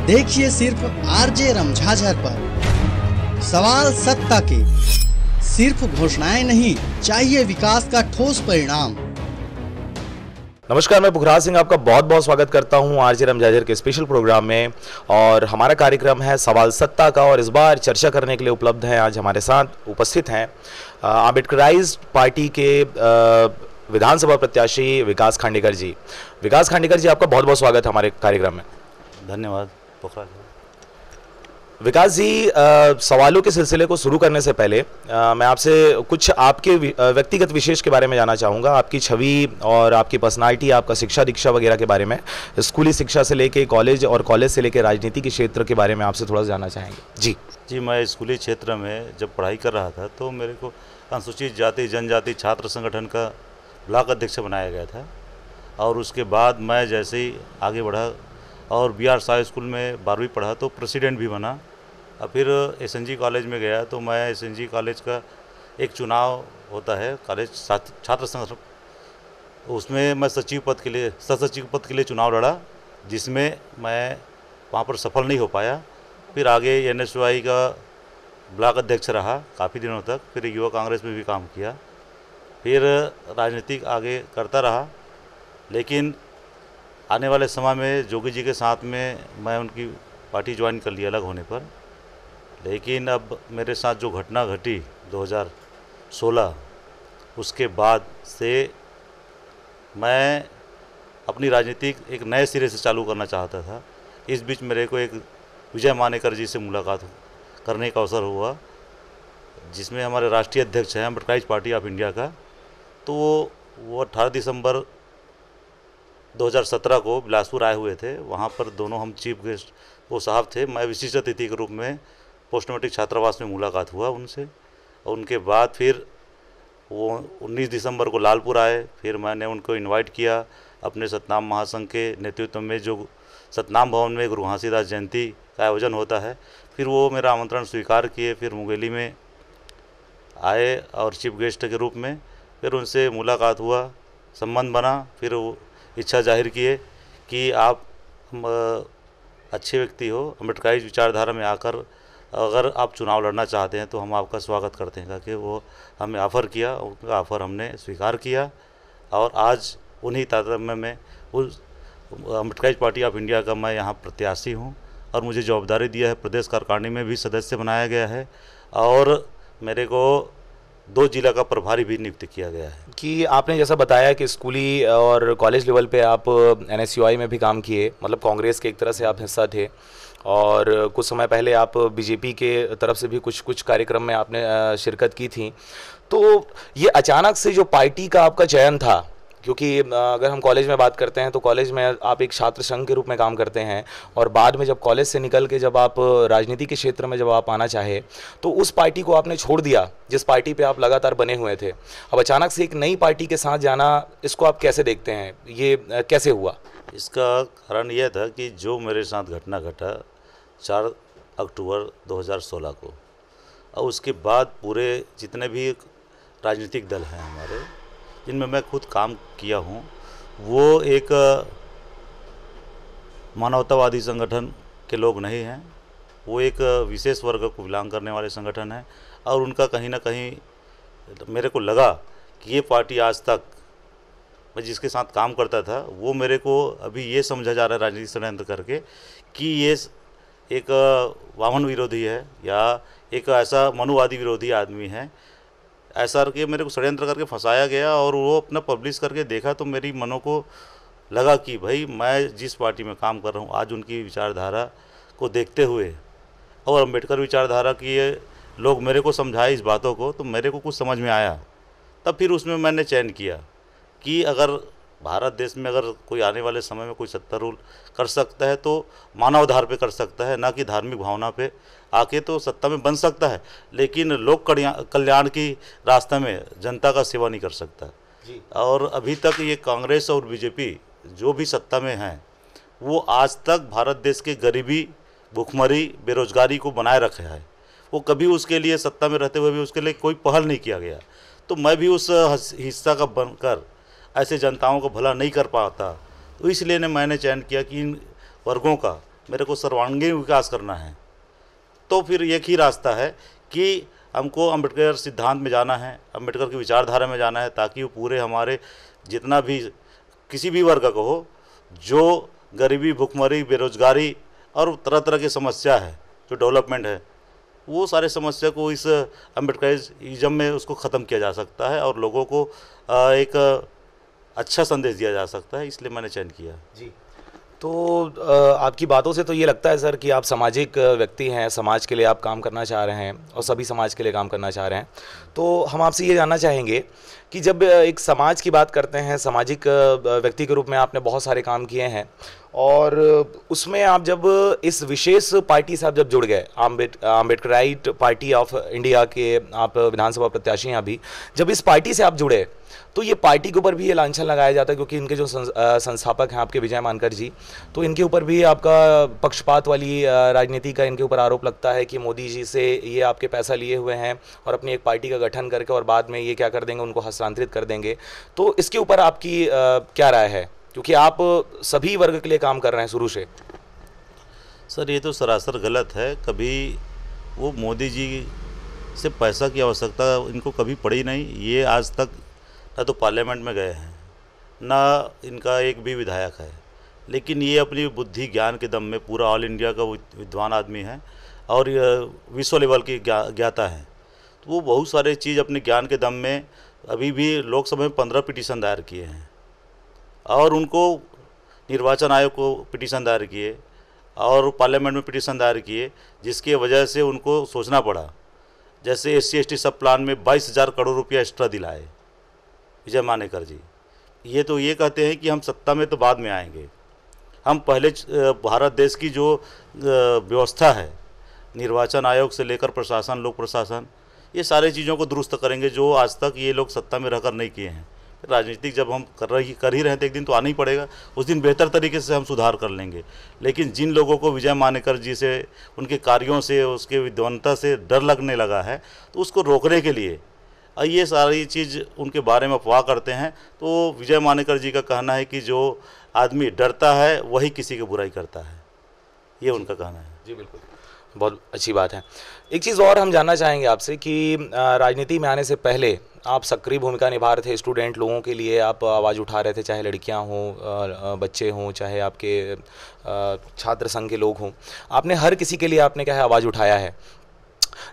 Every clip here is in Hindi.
देखिए सिर्फ आरजे रमझाझर पर। सवाल सत्ता के, सिर्फ घोषणाएं नहीं, चाहिए विकास का ठोस परिणाम। नमस्कार, मैं पुखराज सिंह आपका बहुत बहुत स्वागत करता हूं आरजे रमझाझर के स्पेशल प्रोग्राम में। और हमारा कार्यक्रम है सवाल सत्ता का, और इस बार चर्चा करने के लिए उपलब्ध हैं, आज हमारे साथ उपस्थित हैं आम्बेडकराइज्ड पार्टी के विधानसभा प्रत्याशी विकास खांडेकर जी। विकास खांडेकर जी, आपका बहुत बहुत स्वागत है हमारे कार्यक्रम में। धन्यवाद पुखराज। विकास जी, सवालों के सिलसिले को शुरू करने से पहले मैं आपसे कुछ आपके व्यक्तिगत विशेष के बारे में जानना चाहूँगा। आपकी छवि और आपकी पर्सनालिटी, आपका शिक्षा दीक्षा वगैरह के बारे में, स्कूली शिक्षा से लेके कॉलेज और कॉलेज से लेके राजनीति के क्षेत्र के बारे में आपसे थोड़ा जानना चाहेंगे। जी, मैं स्कूली क्षेत्र में जब पढ़ाई कर रहा था तो मेरे को अनुसूचित जाति जनजाति छात्र संगठन का ब्लॉक अध्यक्ष बनाया गया था। और उसके बाद मैं जैसे ही आगे बढ़ा और BR शाह स्कूल में 12वीं पढ़ा तो प्रेसिडेंट भी बना। और फिर SNG कॉलेज में गया तो मैं SNG कॉलेज का एक चुनाव होता है कॉलेज छात्र संगठन, उसमें मैं सचिव पद के लिए चुनाव लड़ा, जिसमें मैं वहाँ पर सफल नहीं हो पाया। फिर आगे NSY का ब्लॉक अध्यक्ष रहा काफ़ी दिनों तक, फिर युवा कांग्रेस में भी काम किया, फिर राजनीतिक आगे करता रहा। लेकिन आने वाले समय में जोगी जी के साथ में मैं उनकी पार्टी ज्वाइन कर ली अलग होने पर। लेकिन अब मेरे साथ जो घटना घटी 2016, उसके बाद से मैं अपनी राजनीतिक एक नए सिरे से चालू करना चाहता था। इस बीच मेरे को एक विजय मानेकर जी से मुलाकात करने का अवसर हुआ, जिसमें हमारे राष्ट्रीय अध्यक्ष हैं आम्बेडकराइज्ड पार्टी ऑफ इंडिया का। तो वो 18 दिसंबर 2017 को बिलासपुर आए हुए थे। वहाँ पर दोनों हम चीफ गेस्ट, वो साहब थे, मैं विशिष्ट अतिथि के रूप में पोस्ट मैट्रिक छात्रावास में मुलाकात हुआ उनसे। और उनके बाद फिर वो 19 दिसंबर को लालपुर आए। फिर मैंने उनको इनवाइट किया अपने सतनाम महासंघ के नेतृत्व में, जो सतनाम भवन में गुरु घासीदास जयंती का आयोजन होता है। फिर वो मेरा आमंत्रण स्वीकार किए, फिर मुंगेली में आए और चीफ गेस्ट के रूप में। फिर उनसे मुलाकात हुआ, संबंध बना। फिर वो इच्छा जाहिर किए कि आप अच्छे व्यक्ति हो, अम्बेडकराइज्ड विचारधारा में आकर अगर आप चुनाव लड़ना चाहते हैं तो हम आपका स्वागत करते हैं, कि वो हमें ऑफ़र किया। उनका ऑफ़र हमने स्वीकार किया और आज उन्हीं तारतम्य में उस अम्बेडकराइज्ड पार्टी ऑफ इंडिया का मैं यहाँ प्रत्याशी हूँ। और मुझे जवाबदारी दिया है, प्रदेश कार्यकारिणी में भी सदस्य बनाया गया है और मेरे को 2 जिला का प्रभारी भी नियुक्त किया गया है। कि आपने जैसा बताया कि स्कूली और कॉलेज लेवल पे आप NSUI में भी काम किए, मतलब कांग्रेस के एक तरह से आप हिस्सा थे, और कुछ समय पहले आप BJP के तरफ से भी कुछ कार्यक्रम में आपने शिरकत की थी। तो ये अचानक से जो पार्टी का आपका चयन था, क्योंकि अगर हम कॉलेज में बात करते हैं तो कॉलेज में आप एक छात्र संघ के रूप में काम करते हैं, और बाद में जब कॉलेज से निकल के जब आप राजनीति के क्षेत्र में जब आप आना चाहे तो उस पार्टी को आपने छोड़ दिया जिस पार्टी पे आप लगातार बने हुए थे। अब अचानक से एक नई पार्टी के साथ जाना, इसको आप कैसे देखते हैं, ये कैसे हुआ? इसका कारण यह था कि जो मेरे साथ घटना घटा 4 अक्टूबर 2016 को, और उसके बाद पूरे जितने भी राजनीतिक दल हैं हमारे, जिनमें मैं खुद काम किया हूँ, वो एक मानवतावादी संगठन के लोग नहीं हैं। वो एक विशेष वर्ग को बिलोंग करने वाले संगठन है। और उनका कहीं ना कहीं मेरे को लगा कि ये पार्टी आज तक मैं जिसके साथ काम करता था, वो मेरे को अभी ये समझा जा रहा है राजनीतिक षड्यंत्र करके कि ये एक वामन विरोधी है या एक ऐसा मनुवादी विरोधी आदमी है। ऐसा करके मेरे को षड्यंत्र करके फंसाया गया। और वो अपना पब्लिश करके देखा तो मेरी मनों को लगा कि भाई मैं जिस पार्टी में काम कर रहा हूँ, आज उनकी विचारधारा को देखते हुए और अम्बेडकर विचारधारा की ये लोग मेरे को समझाए इस बातों को, तो मेरे को कुछ समझ में आया। तब फिर उसमें मैंने चयन किया कि अगर भारत देश में अगर कोई आने वाले समय में कोई सत्तारूढ़ कर सकता है तो मानवाधार पे कर सकता है, ना कि धार्मिक भावना पे आके तो सत्ता में बन सकता है, लेकिन लोक कल्याण की रास्ते में जनता का सेवा नहीं कर सकता जी। और अभी तक ये कांग्रेस और BJP जो भी सत्ता में हैं, वो आज तक भारत देश के गरीबी, भुखमरी, बेरोजगारी को बनाए रखा है। वो कभी उसके लिए सत्ता में रहते हुए भी उसके लिए कोई पहल नहीं किया गया। तो मैं भी उस हिस्सा का बनकर ऐसे जनताओं को भला नहीं कर पाता, तो इसलिए मैंने चयन किया कि इन वर्गों का मेरे को सर्वांगीण विकास करना है, तो फिर एक ही रास्ता है कि हमको अम्बेडकर सिद्धांत में जाना है, अम्बेडकर की विचारधारा में जाना है, ताकि वो पूरे हमारे जितना भी किसी भी वर्ग को हो, जो गरीबी, भुखमरी, बेरोजगारी और तरह तरह की समस्या है, जो डेवलपमेंट है, वो सारे समस्या को इस अम्बेडकरिज्म में उसको ख़त्म किया जा सकता है और लोगों को एक अच्छा संदेश दिया जा सकता है। इसलिए मैंने चयन किया। जी, तो आपकी बातों से तो ये लगता है सर कि आप सामाजिक व्यक्ति हैं, समाज के लिए आप काम करना चाह रहे हैं और सभी समाज के लिए काम करना चाह रहे हैं। तो हम आपसे ये जानना चाहेंगे कि जब एक समाज की बात करते हैं, सामाजिक व्यक्ति के रूप में आपने बहुत सारे काम किए हैं और उसमें आप जब इस विशेष पार्टी से आप जब जुड़ गए, आम्बेडकराइट पार्टी ऑफ इंडिया के आप विधानसभा प्रत्याशी हैं अभी, जब इस पार्टी से आप जुड़े तो ये पार्टी के ऊपर भी ये लांछन लगाया जाता है, क्योंकि इनके जो संस्थापक हैं आपके विजय मानकर जी, तो इनके ऊपर भी आपका पक्षपात वाली राजनीति का इनके ऊपर आरोप लगता है कि मोदी जी से ये आपके पैसा लिए हुए हैं और अपनी एक पार्टी का गठन करके और बाद में ये क्या कर देंगे, उनको हस्तांतरित कर देंगे। तो इसके ऊपर आपकी क्या राय है, क्योंकि आप सभी वर्ग के लिए काम कर रहे हैं शुरू से? सर, ये तो सरासर गलत है। कभी वो मोदी जी से पैसा की आवश्यकता इनको कभी पड़ी नहीं। ये आज तक ना तो पार्लियामेंट में गए हैं, ना इनका एक भी विधायक है, लेकिन ये अपनी बुद्धि ज्ञान के दम में पूरा ऑल इंडिया का विद्वान आदमी है और विश्व लेवल की ज्ञाता है। तो वो बहुत सारे चीज़ अपने ज्ञान के दम में अभी भी लोकसभा में 15 पिटीशन दायर किए हैं और उनको निर्वाचन आयोग को पिटीशन दायर किए और पार्लियामेंट में पिटीशन दायर किए, जिसकी वजह से उनको सोचना पड़ा। जैसे SC/ST सब प्लान में 22,000 करोड़ रुपया एक्स्ट्रा दिलाए विजय मानेकर जी। ये तो ये कहते हैं कि हम सत्ता में तो बाद में आएंगे, हम पहले भारत देश की जो व्यवस्था है, निर्वाचन आयोग से लेकर प्रशासन, लोक प्रशासन, ये सारी चीज़ों को दुरुस्त करेंगे जो आज तक ये लोग सत्ता में रहकर नहीं किए हैं। राजनीतिक जब हम कर ही रहे हैं तो एक दिन तो आना ही पड़ेगा, उस दिन बेहतर तरीके से हम सुधार कर लेंगे। लेकिन जिन लोगों को विजय मानेकर जी से, उनके कार्यों से, उसके विद्वानता से डर लगने लगा है, तो उसको रोकने के लिए ये सारी चीज़ उनके बारे में अफवाह करते हैं। तो विजय मानेकर जी का कहना है कि जो आदमी डरता है वही किसी की बुराई करता है, ये उनका कहना है। जी बिल्कुल, बहुत अच्छी बात है। एक चीज़ और हम जानना चाहेंगे आपसे कि राजनीति में आने से पहले आप सक्रिय भूमिका निभा रहे थे, स्टूडेंट लोगों के लिए आप आवाज़ उठा रहे थे, चाहे लड़कियां हों, बच्चे हों, चाहे आपके छात्र संघ के लोग हों, आपने हर किसी के लिए आपने क्या है आवाज़ उठाया है।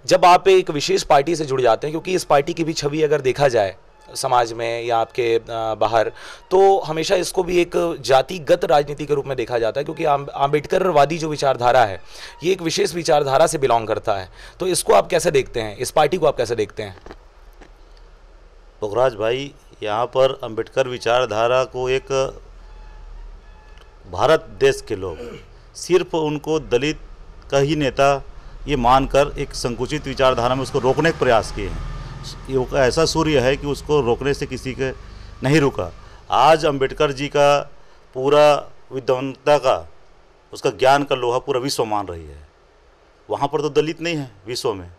जब आप एक विशेष पार्टी से जुड़ जाते हैं, क्योंकि इस पार्टी की भी छवि अगर देखा जाए समाज में या आपके बाहर, तो हमेशा इसको भी एक जातिगत राजनीति के रूप में देखा जाता है, क्योंकि आम्बेडकरवादी जो विचारधारा है ये एक विशेष विचारधारा से बिलोंग करता है। तो इसको आप कैसे देखते हैं, इस पार्टी को आप कैसे देखते हैं? पुखराज भाई, यहाँ पर अम्बेडकर विचारधारा को एक भारत देश के लोग सिर्फ उनको दलित का ही नेता ये मानकर एक संकुचित विचारधारा में उसको रोकने का प्रयास किए हैं। ये ऐसा सूर्य है कि उसको रोकने से किसी के नहीं रुका। आज अम्बेडकर जी का पूरा विद्वानता का, उसका ज्ञान का लोहा पूरा विश्व मान रही है। वहाँ पर तो दलित नहीं है विश्व में,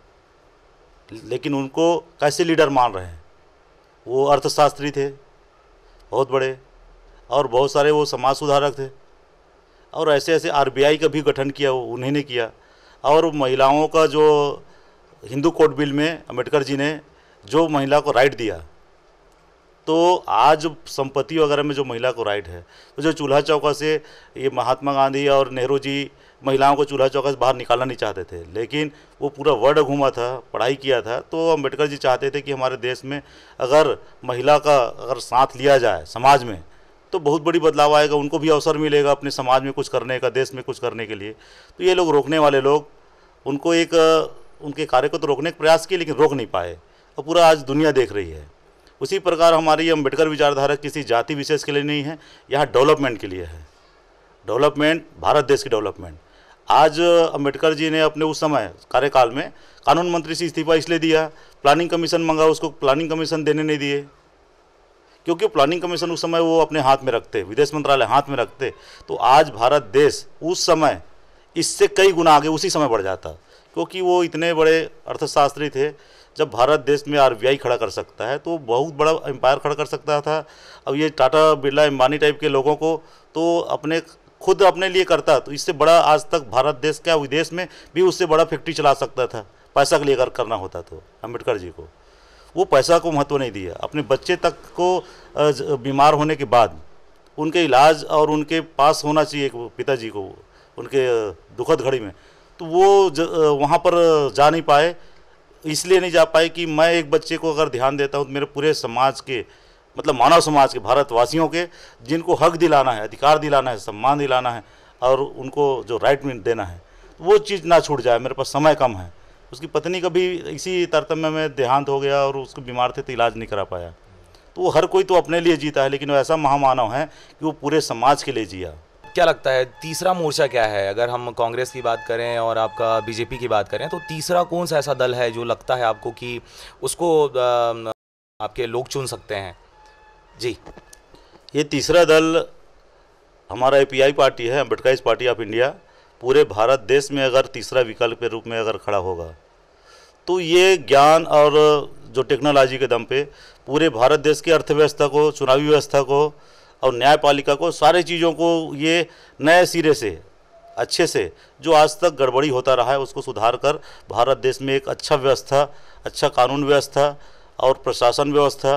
लेकिन उनको कैसे लीडर मान रहे हैं। वो अर्थशास्त्री थे बहुत बड़े, और बहुत सारे वो समाज सुधारक थे, और ऐसे ऐसे RBI का भी गठन किया वो उन्हीं ने किया। और महिलाओं का जो हिंदू कोड बिल में अम्बेडकर जी ने जो महिला को राइट दिया, तो आज संपत्ति वगैरह में जो महिला को राइट है, तो जो चूल्हा चौका से ये महात्मा गांधी और नेहरू जी महिलाओं को चूल्हा चौका से बाहर निकालना नहीं चाहते थे, लेकिन वो पूरा वर्ल्ड घूमा था, पढ़ाई किया था। तो अम्बेडकर जी चाहते थे कि हमारे देश में अगर महिला का अगर साथ लिया जाए समाज में, तो बहुत बड़ी बदलाव आएगा, उनको भी अवसर मिलेगा अपने समाज में कुछ करने का, देश में कुछ करने के लिए। तो ये लोग रोकने वाले लोग उनको एक उनके कार्य को तो रोकने का प्रयास किए, लेकिन रोक नहीं पाए, और पूरा आज दुनिया देख रही है। उसी प्रकार हमारी अम्बेडकर विचारधारा किसी जाति विशेष के लिए नहीं है, यहाँ डेवलपमेंट के लिए है। डेवलपमेंट, भारत देश की डेवलपमेंट। आज अम्बेडकर जी ने अपने उस समय कार्यकाल में कानून मंत्री से इस्तीफा इसलिए दिया, प्लानिंग कमीशन मंगा, उसको प्लानिंग कमीशन देने नहीं दिए, क्योंकि प्लानिंग कमीशन उस समय वो अपने हाथ में रखते, विदेश मंत्रालय हाथ में रखते, तो आज भारत देश उस समय इससे कई गुना आगे उसी समय बढ़ जाता, क्योंकि वो इतने बड़े अर्थशास्त्री थे। जब भारत देश में RBI खड़ा कर सकता है तो बहुत बड़ा एम्पायर खड़ा कर सकता था। अब ये टाटा, बिरला, अंबानी टाइप के लोगों को तो अपने खुद अपने लिए करता तो इससे बड़ा आज तक भारत देश क्या विदेश में भी उससे बड़ा फैक्ट्री चला सकता था, पैसा के लिए अगर करना होता तो। अम्बेडकर जी को वो पैसा को महत्व नहीं दिया, अपने बच्चे तक को बीमार होने के बाद उनके इलाज और उनके पास होना चाहिए पिताजी को उनके दुखद घड़ी में, तो वो वहाँ पर जा नहीं पाए। इसलिए नहीं जा पाए कि मैं एक बच्चे को अगर ध्यान देता हूँ तो मेरे पूरे समाज के मतलब मानव समाज के भारतवासियों के जिनको हक दिलाना है, अधिकार दिलाना है, सम्मान दिलाना है और उनको जो राइट में देना है वो चीज़ ना छूट जाए। मेरे पास समय कम है। उसकी पत्नी का भी इसी तारतम्य में देहांत हो गया और उसको बीमार थे तो इलाज नहीं करा पाया। तो वो हर कोई तो अपने लिए जीता है, लेकिन वो ऐसा महामानव है कि वो पूरे समाज के लिए जिया। क्या लगता है तीसरा मोर्चा क्या है? अगर हम कांग्रेस की बात करें और आपका बीजेपी की बात करें तो तीसरा कौन सा ऐसा दल है जो लगता है आपको कि उसको आपके लोग चुन सकते हैं? जी, ये तीसरा दल हमारा API पार्टी है, अम्बेडकराइज पार्टी ऑफ इंडिया। पूरे भारत देश में अगर तीसरा विकल्प के रूप में अगर खड़ा होगा तो ये ज्ञान और जो टेक्नोलॉजी के दम पे पूरे भारत देश की अर्थव्यवस्था को, चुनावी व्यवस्था को और न्यायपालिका को, सारे चीज़ों को ये नए सिरे से अच्छे से जो आज तक गड़बड़ी होता रहा है उसको सुधार कर भारत देश में एक अच्छा व्यवस्था, अच्छा कानून व्यवस्था और प्रशासन व्यवस्था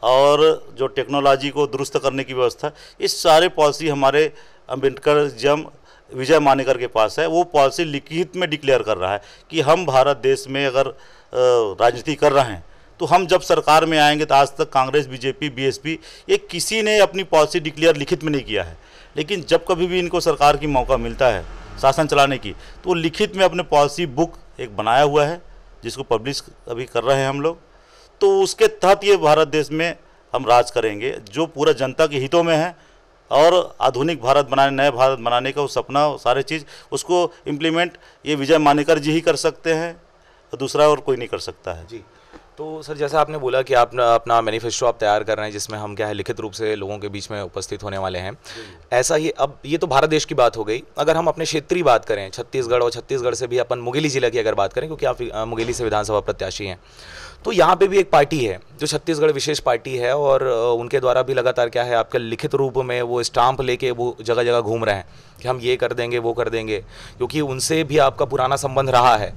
और जो टेक्नोलॉजी को दुरुस्त करने की व्यवस्था, इस सारे पॉलिसी हमारे अम्बेडकरिज्म विजय मानेकर के पास है। वो पॉलिसी लिखित में डिक्लेयर कर रहा है कि हम भारत देश में अगर राजनीति कर रहे हैं तो हम जब सरकार में आएंगे तो आज तक कांग्रेस, बीजेपी, BSP ये किसी ने अपनी पॉलिसी डिक्लेयर लिखित में नहीं किया है, लेकिन जब कभी भी इनको सरकार की मौका मिलता है शासन चलाने की तो लिखित में अपने पॉलिसी बुक एक बनाया हुआ है जिसको पब्लिश अभी कर रहे हैं हम लोग। तो उसके तहत ये भारत देश में हम राज करेंगे जो पूरा जनता के हितों में है और आधुनिक भारत बनाने, नए भारत बनाने का वो सपना, सारे चीज़ उसको इम्प्लीमेंट ये विजय मानेकर जी ही कर सकते हैं, दूसरा और कोई नहीं कर सकता है। जी, तो सर जैसा आपने बोला कि आप अपना मैनिफेस्टो आप तैयार कर रहे हैं जिसमें हम क्या है लिखित रूप से लोगों के बीच में उपस्थित होने वाले हैं, ऐसा ही अब ये तो भारत देश की बात हो गई। अगर हम अपने क्षेत्रीय बात करें छत्तीसगढ़ और छत्तीसगढ़ से भी अपन मुंगेली जिला की अगर बात करें, क्योंकि आप मुंगेली से विधानसभा प्रत्याशी हैं, तो यहाँ पे भी एक पार्टी है जो छत्तीसगढ़ विशेष पार्टी है और उनके द्वारा भी लगातार क्या है आपके लिखित रूप में वो स्टाम्प लेके वो जगह जगह घूम रहे हैं कि हम ये कर देंगे वो कर देंगे, क्योंकि उनसे भी आपका पुराना संबंध रहा है।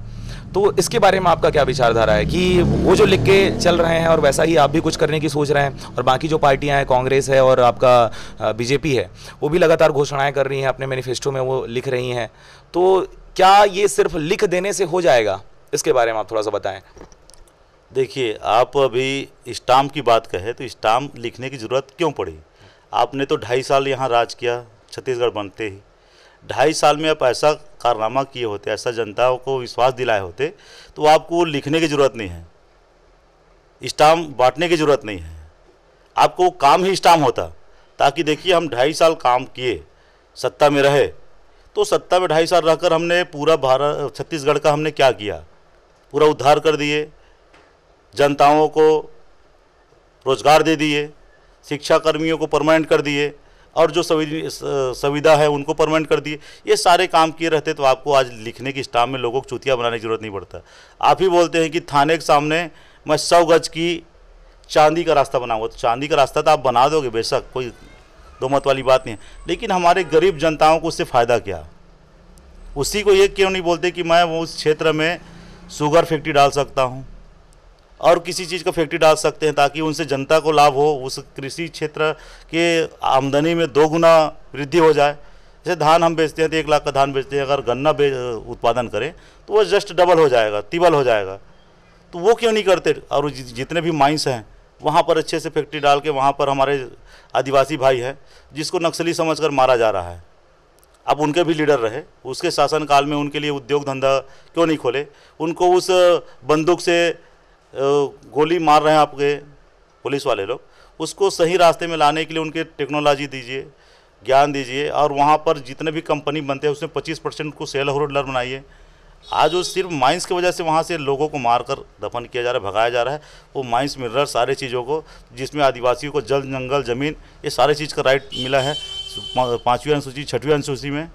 तो इसके बारे में आपका क्या विचारधारा है कि वो जो लिख के चल रहे हैं और वैसा ही आप भी कुछ करने की सोच रहे हैं, और बाकी जो पार्टियां हैं कांग्रेस है और आपका बीजेपी है वो भी लगातार घोषणाएं कर रही हैं, अपने मैनिफेस्टो में वो लिख रही हैं, तो क्या ये सिर्फ लिख देने से हो जाएगा? इसके बारे में आप थोड़ा सा बताएं। देखिए, आप अभी स्टाम्प की बात कहे तो स्टाम्प लिखने की ज़रूरत क्यों पड़ी? आपने तो 2.5 साल यहाँ राज किया छत्तीसगढ़ बनते ही। 2.5 साल में आप ऐसा कारनामा किए होते, ऐसा जनता को विश्वास दिलाए होते, तो आपको लिखने की ज़रूरत नहीं है, स्टाम्प बांटने की ज़रूरत नहीं है, आपको काम ही स्टाम्प होता। ताकि देखिए, हम 2.5 साल काम किए, सत्ता में रहे, तो सत्ता में 2.5 साल रहकर हमने पूरा भारत छत्तीसगढ़ का हमने क्या किया? पूरा उद्धार कर दिए, जनताओं को रोजगार दे दिए, शिक्षा कर्मियों को परमानेंट कर दिए और जो सुविधा है उनको परमानेंट कर दिए। ये सारे काम किए रहते तो आपको आज लिखने की स्टाम्प में लोगों को चूतिया बनाने की जरूरत नहीं पड़ता। आप ही बोलते हैं कि थाने के सामने मैं 100 गज की चांदी का रास्ता बनाऊंगा, तो चांदी का रास्ता तो आप बना दोगे, बेशक, कोई दो मत वाली बात नहीं है, लेकिन हमारे गरीब जनताओं को उससे फ़ायदा क्या? उसी को ये क्यों नहीं बोलते कि मैं वो उस क्षेत्र में शुगर फैक्ट्री डाल सकता हूँ और किसी चीज़ का फैक्ट्री डाल सकते हैं ताकि उनसे जनता को लाभ हो, उस कृषि क्षेत्र के आमदनी में 2 गुना वृद्धि हो जाए। जैसे धान हम बेचते हैं तो 1 लाख का धान बेचते हैं, अगर गन्ना उत्पादन करें तो वो जस्ट डबल हो जाएगा, तिबल हो जाएगा। तो वो क्यों नहीं करते? और जितने भी माइंस हैं वहाँ पर अच्छे से फैक्ट्री डाल के, वहाँ पर हमारे आदिवासी भाई हैं जिसको नक्सली समझकर मारा जा रहा है, अब उनके भी लीडर रहे, उसके शासनकाल में उनके लिए उद्योग धंधा क्यों नहीं खोले? उनको उस बंदूक से गोली मार रहे हैं आपके पुलिस वाले लोग, उसको सही रास्ते में लाने के लिए उनके टेक्नोलॉजी दीजिए, ज्ञान दीजिए, और वहाँ पर जितने भी कंपनी बनते हैं उसमें 25% को सेल होल्डर बनाइए। आज वो सिर्फ माइंस की वजह से वहाँ से लोगों को मारकर दफन किया जा रहा है, भगाया जा रहा है। वो माइंस मिनरल सारे चीज़ों को, जिसमें आदिवासियों को जल, जंगल, ज़मीन, ये सारे चीज़ का राइट मिला है 5वीं अनुसूची 6वीं अनुसूची में।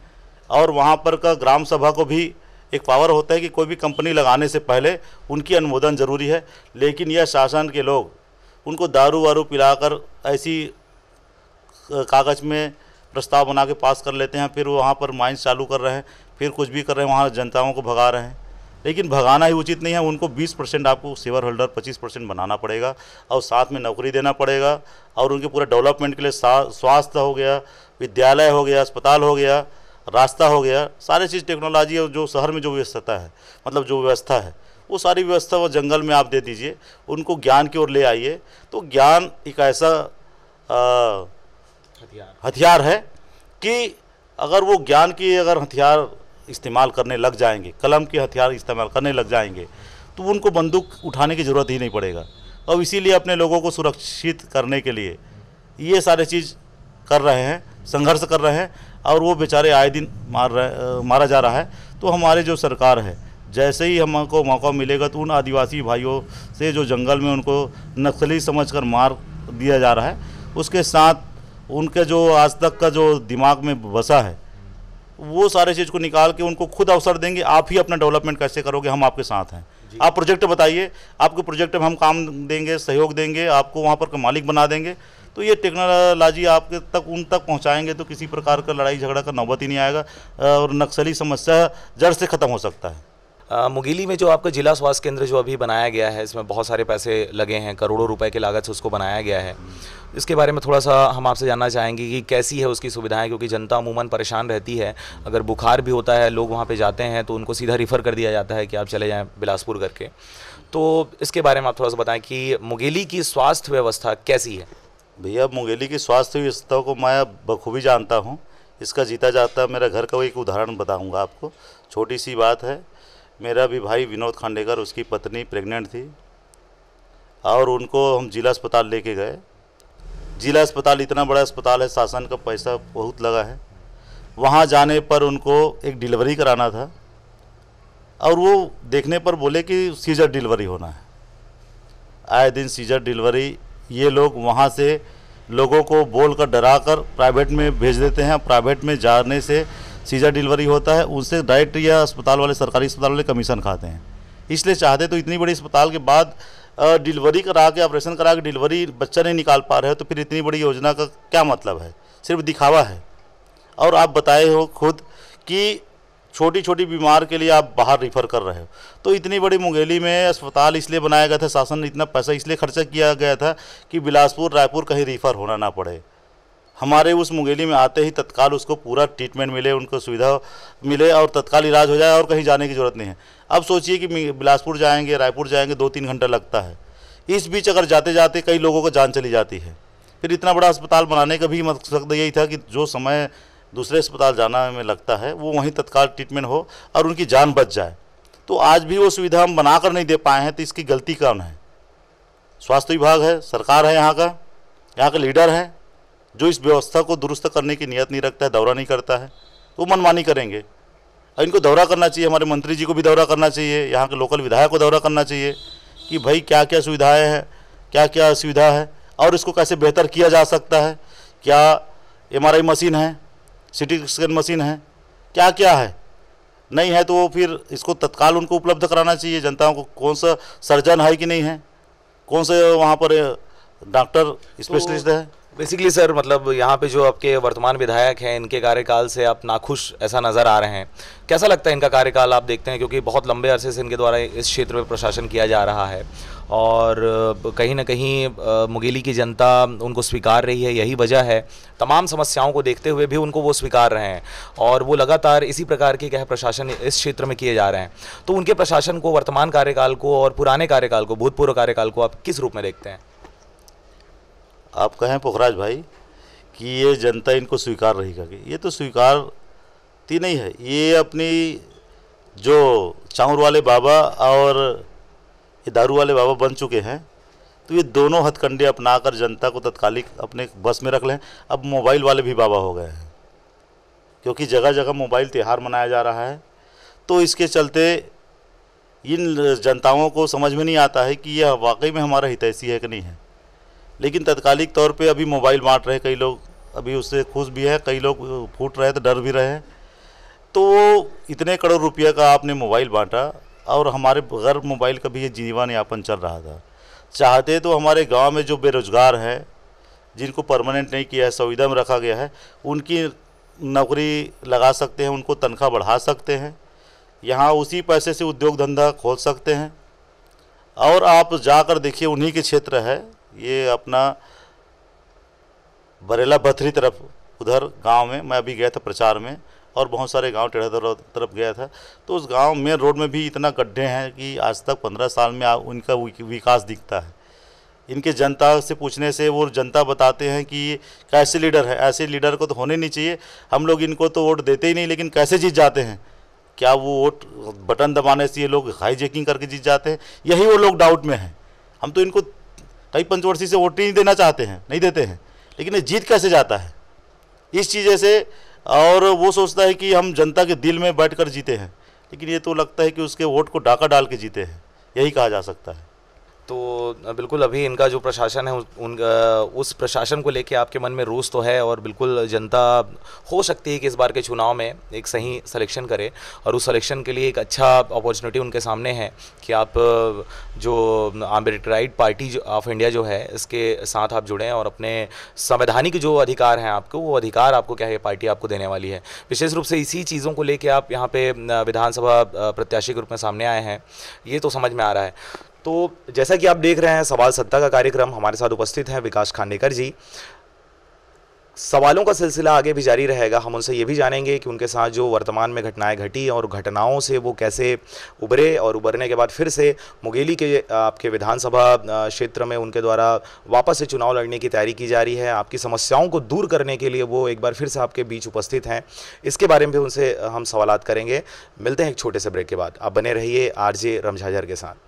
और वहाँ पर का ग्राम सभा को भी एक पावर होता है कि कोई भी कंपनी लगाने से पहले उनकी अनुमोदन जरूरी है, लेकिन यह शासन के लोग उनको दारू वारू पिलाकर ऐसी कागज़ में प्रस्ताव बना के पास कर लेते हैं, फिर वहाँ पर माइंस चालू कर रहे हैं, फिर कुछ भी कर रहे हैं, वहाँ जनताओं को भगा रहे हैं। लेकिन भगाना ही उचित नहीं है। उनको 20% आपको शेयर होल्डर 25% बनाना पड़ेगा और साथ में नौकरी देना पड़ेगा, और उनके पूरे डेवलपमेंट के लिए स्वास्थ्य हो गया, विद्यालय हो गया, अस्पताल हो गया, रास्ता हो गया, सारी चीज़ टेक्नोलॉजी और जो शहर में जो व्यवस्था है, मतलब जो व्यवस्था है, वो सारी व्यवस्था वो जंगल में आप दे दीजिए, उनको ज्ञान की ओर ले आइए। तो ज्ञान एक ऐसा हथियार है कि अगर वो ज्ञान की अगर हथियार इस्तेमाल करने लग जाएंगे, कलम के हथियार इस्तेमाल करने लग जाएंगे, तो उनको बंदूक उठाने की ज़रूरत ही नहीं पड़ेगा। और इसीलिए अपने लोगों को सुरक्षित करने के लिए ये सारे चीज़ कर रहे हैं, संघर्ष कर रहे हैं, और वो बेचारे आए दिन मारा जा रहा है। तो हमारे जो सरकार है, जैसे ही हमको मौका मिलेगा तो उन आदिवासी भाइयों से जो जंगल में उनको नक्सली समझकर मार दिया जा रहा है, उसके साथ उनके जो आज तक का जो दिमाग में बसा है, वो सारे चीज़ को निकाल के उनको खुद अवसर देंगे। आप ही अपना डेवलपमेंट कैसे करोगे, हम आपके साथ हैं। आप प्रोजेक्ट बताइए, आपके प्रोजेक्ट में हम काम देंगे, सहयोग देंगे, आपको वहाँ पर मालिक बना देंगे। तो ये टेक्नोलॉजी आपके तक उन तक पहुँचाएंगे तो किसी प्रकार का लड़ाई झगड़ा का नौबत ही नहीं आएगा, और नक्सली समस्या जड़ से ख़त्म हो सकता है। मुंगेली में जो आपका जिला स्वास्थ्य केंद्र जो अभी बनाया गया है, इसमें बहुत सारे पैसे लगे हैं, करोड़ों रुपए की लागत से उसको बनाया गया है। इसके बारे में थोड़ा सा हम आपसे जानना चाहेंगे कि कैसी है उसकी सुविधाएं, क्योंकि जनता अमूमन परेशान रहती है। अगर बुखार भी होता है, लोग वहाँ पे जाते हैं तो उनको सीधा रिफ़र कर दिया जाता है कि आप चले जाएँ बिलासपुर करके। तो इसके बारे में आप थोड़ा सा बताएँ कि मुंगेली की स्वास्थ्य व्यवस्था कैसी है। भैया, मुंगेली की स्वास्थ्य व्यवस्था को मैं बखूबी जानता हूँ, इसका जीता जाता मेरा घर का एक उदाहरण बताऊँगा आपको। छोटी सी बात है, मेरा भी भाई विनोद खांडेकर, उसकी पत्नी प्रेग्नेंट थी और उनको हम जिला अस्पताल लेके गए। जिला अस्पताल इतना बड़ा अस्पताल है, शासन का पैसा बहुत लगा है। वहाँ जाने पर उनको एक डिलीवरी कराना था और वो देखने पर बोले कि सीजर डिलीवरी होना है। आए दिन सीजर डिलीवरी ये लोग वहाँ से लोगों को बोलकर डराकर प्राइवेट में भेज देते हैं। प्राइवेट में जाने से सीजर डिलीवरी होता है, उनसे डायरेक्ट या अस्पताल वाले, सरकारी अस्पताल वाले कमीशन खाते हैं। इसलिए चाहते तो इतनी बड़ी अस्पताल के बाद डिलीवरी करा के, ऑपरेशन करा के डिलीवरी बच्चा नहीं निकाल पा रहे हो, तो फिर इतनी बड़ी योजना का क्या मतलब है, सिर्फ दिखावा है। और आप बताए हो खुद कि छोटी छोटी बीमार के लिए आप बाहर रिफ़र कर रहे हो। तो इतनी बड़ी मुंगेली में अस्पताल इसलिए बनाया गया था, शासन ने इतना पैसा इसलिए खर्चा किया गया था कि बिलासपुर, रायपुर कहीं रिफ़र होना ना पड़े। हमारे उस मुंगेली में आते ही तत्काल उसको पूरा ट्रीटमेंट मिले, उनको सुविधा मिले और तत्काल इलाज हो जाए और कहीं जाने की ज़रूरत नहीं है। अब सोचिए कि बिलासपुर जाएंगे, रायपुर जाएंगे, 2-3 घंटा लगता है। इस बीच अगर जाते जाते कई लोगों को जान चली जाती है। फिर इतना बड़ा अस्पताल बनाने का भी मकसद यही था कि जो समय दूसरे अस्पताल जाना में लगता है वो वहीं तत्काल ट्रीटमेंट हो और उनकी जान बच जाए। तो आज भी वो सुविधा हम बना कर नहीं दे पाए हैं, तो इसकी गलती कौन है? स्वास्थ्य विभाग है, सरकार है, यहाँ का लीडर है जो इस व्यवस्था को दुरुस्त करने की नियत नहीं रखता है, दौरा नहीं करता है, तो मनमानी करेंगे। और इनको दौरा करना चाहिए, हमारे मंत्री जी को भी दौरा करना चाहिए, यहाँ के लोकल विधायक को दौरा करना चाहिए कि भाई क्या क्या सुविधाएं हैं, क्या क्या असुविधा है और इसको कैसे बेहतर किया जा सकता है। क्या MRI मशीन है, CT स्कैन मशीन है, क्या क्या है, नहीं है तो फिर इसको तत्काल उनको उपलब्ध कराना चाहिए जनताओं को। कौन सा सर्जन है कि नहीं है, कौन से वहाँ पर डॉक्टर स्पेशलिस्ट है। बेसिकली सर, मतलब यहाँ पे जो आपके वर्तमान विधायक हैं, इनके कार्यकाल से आप नाखुश ऐसा नज़र आ रहे हैं। कैसा लगता है इनका कार्यकाल आप देखते हैं, क्योंकि बहुत लंबे अरसे से इनके द्वारा इस क्षेत्र में प्रशासन किया जा रहा है और कहीं ना कहीं मुंगेली की जनता उनको स्वीकार रही है। यही वजह है, तमाम समस्याओं को देखते हुए भी उनको वो स्वीकार रहे हैं और वो लगातार इसी प्रकार के क्या है प्रशासन इस क्षेत्र में किए जा रहे हैं। तो उनके प्रशासन को, वर्तमान कार्यकाल को और पुराने कार्यकाल को, भूतपूर्व कार्यकाल को आप किस रूप में देखते हैं? आप कहें पुखराज भाई कि ये जनता इनको स्वीकार रही करके, ये तो स्वीकारती नहीं है। ये अपनी जो चाउर वाले बाबा और ये दारू वाले बाबा बन चुके हैं, तो ये दोनों हथकंडे अपनाकर जनता को तत्कालिक अपने बस में रख लें। अब मोबाइल वाले भी बाबा हो गए हैं, क्योंकि जगह जगह मोबाइल त्यौहार मनाया जा रहा है। तो इसके चलते इन जनताओं को समझ में नहीं आता है कि यह वाकई में हमारा हितैषी है कि नहीं है। लेकिन तत्कालिक तौर पे अभी मोबाइल बांट रहे, कई लोग अभी उससे खुश भी है, कई लोग फूट रहे तो डर भी रहे। तो इतने करोड़ रुपये का आपने मोबाइल बांटा और हमारे बगैर मोबाइल का भी ये जीवन यापन चल रहा था। चाहते तो हमारे गांव में जो बेरोजगार हैं, जिनको परमानेंट नहीं किया है, संविदा में रखा गया है, उनकी नौकरी लगा सकते हैं, उनको तनख्वाह बढ़ा सकते हैं, यहाँ उसी पैसे से उद्योग धंधा खोल सकते हैं। और आप जाकर देखिए, उन्हीं के क्षेत्र है ये अपना बरेला बथरी तरफ, उधर गांव में मैं अभी गया था प्रचार में, और बहुत सारे गांव टेढ़ा तरफ गया था। तो उस गांव में रोड में भी इतना गड्ढे हैं कि आज तक 15 साल में उनका विकास दिखता है। इनके जनता से पूछने से वो जनता बताते हैं कि कैसे लीडर है, ऐसे लीडर को तो होने नहीं चाहिए, हम लोग इनको तो वोट देते ही नहीं, लेकिन कैसे जीत जाते हैं, क्या वो वोट बटन दबाने से ये लोग हाईजैकिंग करके जीत जाते हैं, यही वो लोग डाउट में हैं। हम तो इनको कई पंचवर्षीय से वोट नहीं देना चाहते हैं, नहीं देते हैं, लेकिन ये जीत कैसे जाता है इस चीज़ से। और वो सोचता है कि हम जनता के दिल में बैठकर जीते हैं, लेकिन ये तो लगता है कि उसके वोट को डाका डाल के जीते हैं, यही कहा जा सकता है। तो बिल्कुल अभी इनका जो प्रशासन है उस प्रशासन को लेके आपके मन में रोष तो है, और बिल्कुल जनता हो सकती है कि इस बार के चुनाव में एक सही सिलेक्शन करे, और उस सिलेक्शन के लिए एक अच्छा अपॉर्चुनिटी उनके सामने है कि आप जो आम्बेडकराइट पार्टी ऑफ इंडिया जो है इसके साथ आप जुड़ें, और अपने संवैधानिक जो अधिकार हैं आपको, वो अधिकार आपको क्या है पार्टी आपको देने वाली है। विशेष रूप से इसी चीज़ों को लेकर आप यहाँ पे विधानसभा प्रत्याशी के रूप में सामने आए हैं, ये तो समझ में आ रहा है। तो जैसा कि आप देख रहे हैं सवाल सत्ता का कार्यक्रम, हमारे साथ उपस्थित हैं विकास खांडेकर जी। सवालों का सिलसिला आगे भी जारी रहेगा, हम उनसे ये भी जानेंगे कि उनके साथ जो वर्तमान में घटनाएं घटी और घटनाओं से वो कैसे उभरे, और उभरने के बाद फिर से मुंगेली के आपके विधानसभा क्षेत्र में उनके द्वारा वापस से चुनाव लड़ने की तैयारी की जा रही है। आपकी समस्याओं को दूर करने के लिए वो एक बार फिर से आपके बीच उपस्थित हैं, इसके बारे में भी उनसे हम सवालात करेंगे। मिलते हैं एक छोटे से ब्रेक के बाद, आप बने रहिए आरजे रमझाझर के साथ।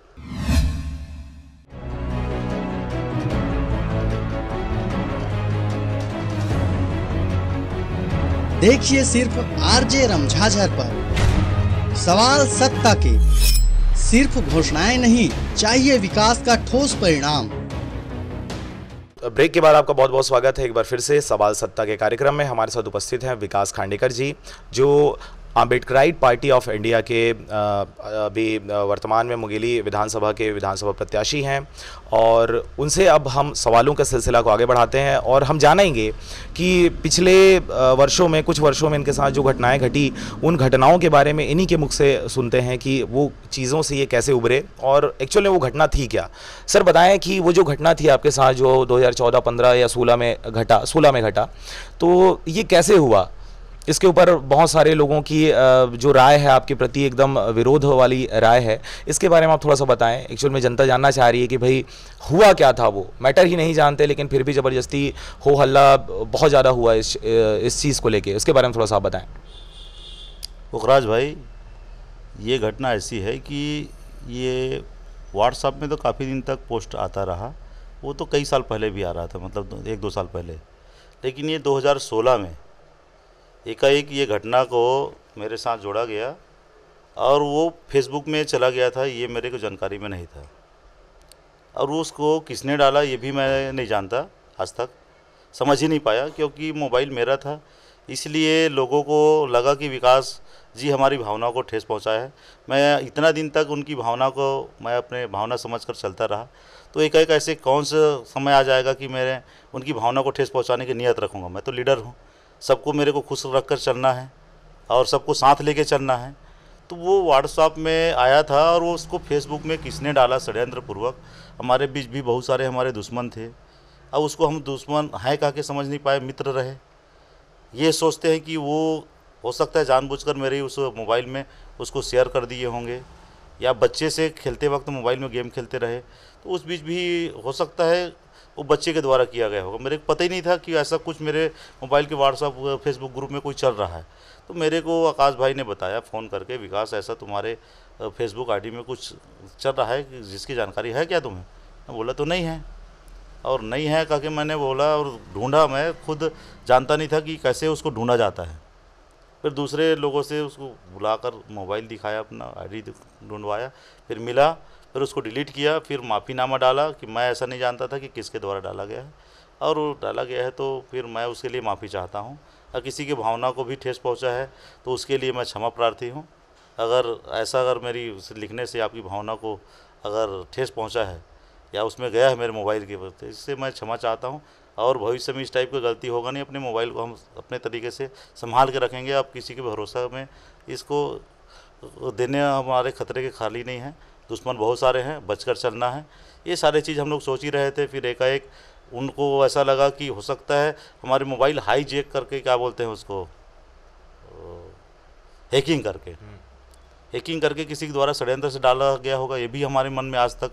देखिए सिर्फ आरजे रमझाझर पर सवाल सत्ता के, सिर्फ घोषणाएं नहीं, चाहिए विकास का ठोस परिणाम। ब्रेक के बाद आपका बहुत बहुत स्वागत है एक बार फिर से सवाल सत्ता के कार्यक्रम में। हमारे साथ उपस्थित हैं विकास खांडेकर जी, जो आम्बेडकराइट पार्टी ऑफ इंडिया के अभी वर्तमान में मुंगेली विधानसभा के विधानसभा प्रत्याशी हैं, और उनसे अब हम सवालों के सिलसिला को आगे बढ़ाते हैं, और हम जानेंगे कि पिछले वर्षों में, कुछ वर्षों में इनके साथ जो घटनाएं घटी, उन घटनाओं के बारे में इन्हीं के मुख से सुनते हैं कि वो चीज़ों से ये कैसे उभरे और एक्चुअली वो घटना थी क्या। सर बताएं कि वो जो घटना थी आपके साथ जो 2014, 15 या 16 में घटा, तो ये कैसे हुआ, इसके ऊपर बहुत सारे लोगों की जो राय है आपके प्रति एकदम विरोध वाली राय है, इसके बारे में आप थोड़ा सा बताएं। एक्चुअल में जनता जानना चाह रही है कि भाई हुआ क्या था, वो मैटर ही नहीं जानते, लेकिन फिर भी ज़बरदस्ती हो हल्ला बहुत ज़्यादा हुआ इस चीज़ को लेके, इसके बारे में थोड़ा सा आप बताएं। पुखराज भाई, ये घटना ऐसी है कि ये व्हाट्सएप में तो काफ़ी दिन तक पोस्ट आता रहा, वो तो कई साल पहले भी आ रहा था, मतलब 1-2 साल पहले, लेकिन ये 2016 में एकाएक ये घटना को मेरे साथ जोड़ा गया और वो फेसबुक में चला गया था, ये मेरे को जानकारी में नहीं था, और उसको किसने डाला ये भी मैं नहीं जानता, आज तक समझ ही नहीं पाया, क्योंकि मोबाइल मेरा था। इसलिए लोगों को लगा कि विकास जी हमारी भावनाओं को ठेस पहुंचाया है। मैं इतना दिन तक उनकी भावना को मैं अपने भावना समझकर चलता रहा, तो एकाएक ऐसे कौन सा समय आ जाएगा कि मैं उनकी भावना को ठेस पहुँचाने की नीयत रखूँगा। मैं तो लीडर हूँ, सबको मेरे को खुश रख कर चलना है और सबको साथ लेके चलना है। तो वो व्हाट्सएप में आया था और वो उसको फेसबुक में किसने डाला षड्यंत्रपूर्वक। हमारे बीच भी बहुत सारे हमारे दुश्मन थे, अब उसको हम दुश्मन हैं कह के समझ नहीं पाए, मित्र रहे। ये सोचते हैं कि वो हो सकता है जानबूझकर मेरे उस मोबाइल में उसको शेयर कर दिए होंगे, या बच्चे से खेलते वक्त मोबाइल में गेम खेलते रहे, तो उस बीच भी हो सकता है वो बच्चे के द्वारा किया गया होगा। मेरे को पता ही नहीं था कि ऐसा कुछ मेरे मोबाइल के व्हाट्सएप फेसबुक ग्रुप में कोई चल रहा है। तो मेरे को आकाश भाई ने बताया फ़ोन करके, विकास ऐसा तुम्हारे फेसबुक आईडी में कुछ चल रहा है, जिसकी जानकारी है क्या तुम्हें? मैं बोला तो नहीं है, और नहीं है कह के मैंने बोला और ढूंढा। मैं खुद जानता नहीं था कि कैसे उसको ढूंढा जाता है। फिर दूसरे लोगों से उसको बुलाकर मोबाइल दिखाया, अपना आईडी ढूंढवाया, फिर मिला, फिर उसको डिलीट किया, फिर माफ़ीनामा डाला कि मैं ऐसा नहीं जानता था कि किसके द्वारा डाला गया है, और वो डाला गया है तो फिर मैं उसके लिए माफ़ी चाहता हूँ। और किसी की भावना को भी ठेस पहुँचा है तो उसके लिए मैं क्षमा प्रार्थी हूँ। अगर मेरी लिखने से आपकी भावना को अगर ठेस पहुँचा है या उसमें गया है मेरे मोबाइल के वक्त, इससे मैं क्षमा चाहता हूँ। और भविष्य में इस टाइप की गलती होगा नहीं। अपने मोबाइल को हम अपने तरीके से संभाल के रखेंगे। आप किसी के भरोसा में इसको देने हमारे खतरे के खाली नहीं है। दुश्मन बहुत सारे हैं, बचकर चलना है। ये सारे चीज़ हम लोग सोच ही रहे थे। फिर एकाएक उनको ऐसा लगा कि हो सकता है हमारे मोबाइल हाईजैक करके, क्या बोलते हैं उसको, हैकिंग करके किसी के द्वारा षड्यंत्र से डाला गया होगा। ये भी हमारे मन में आज तक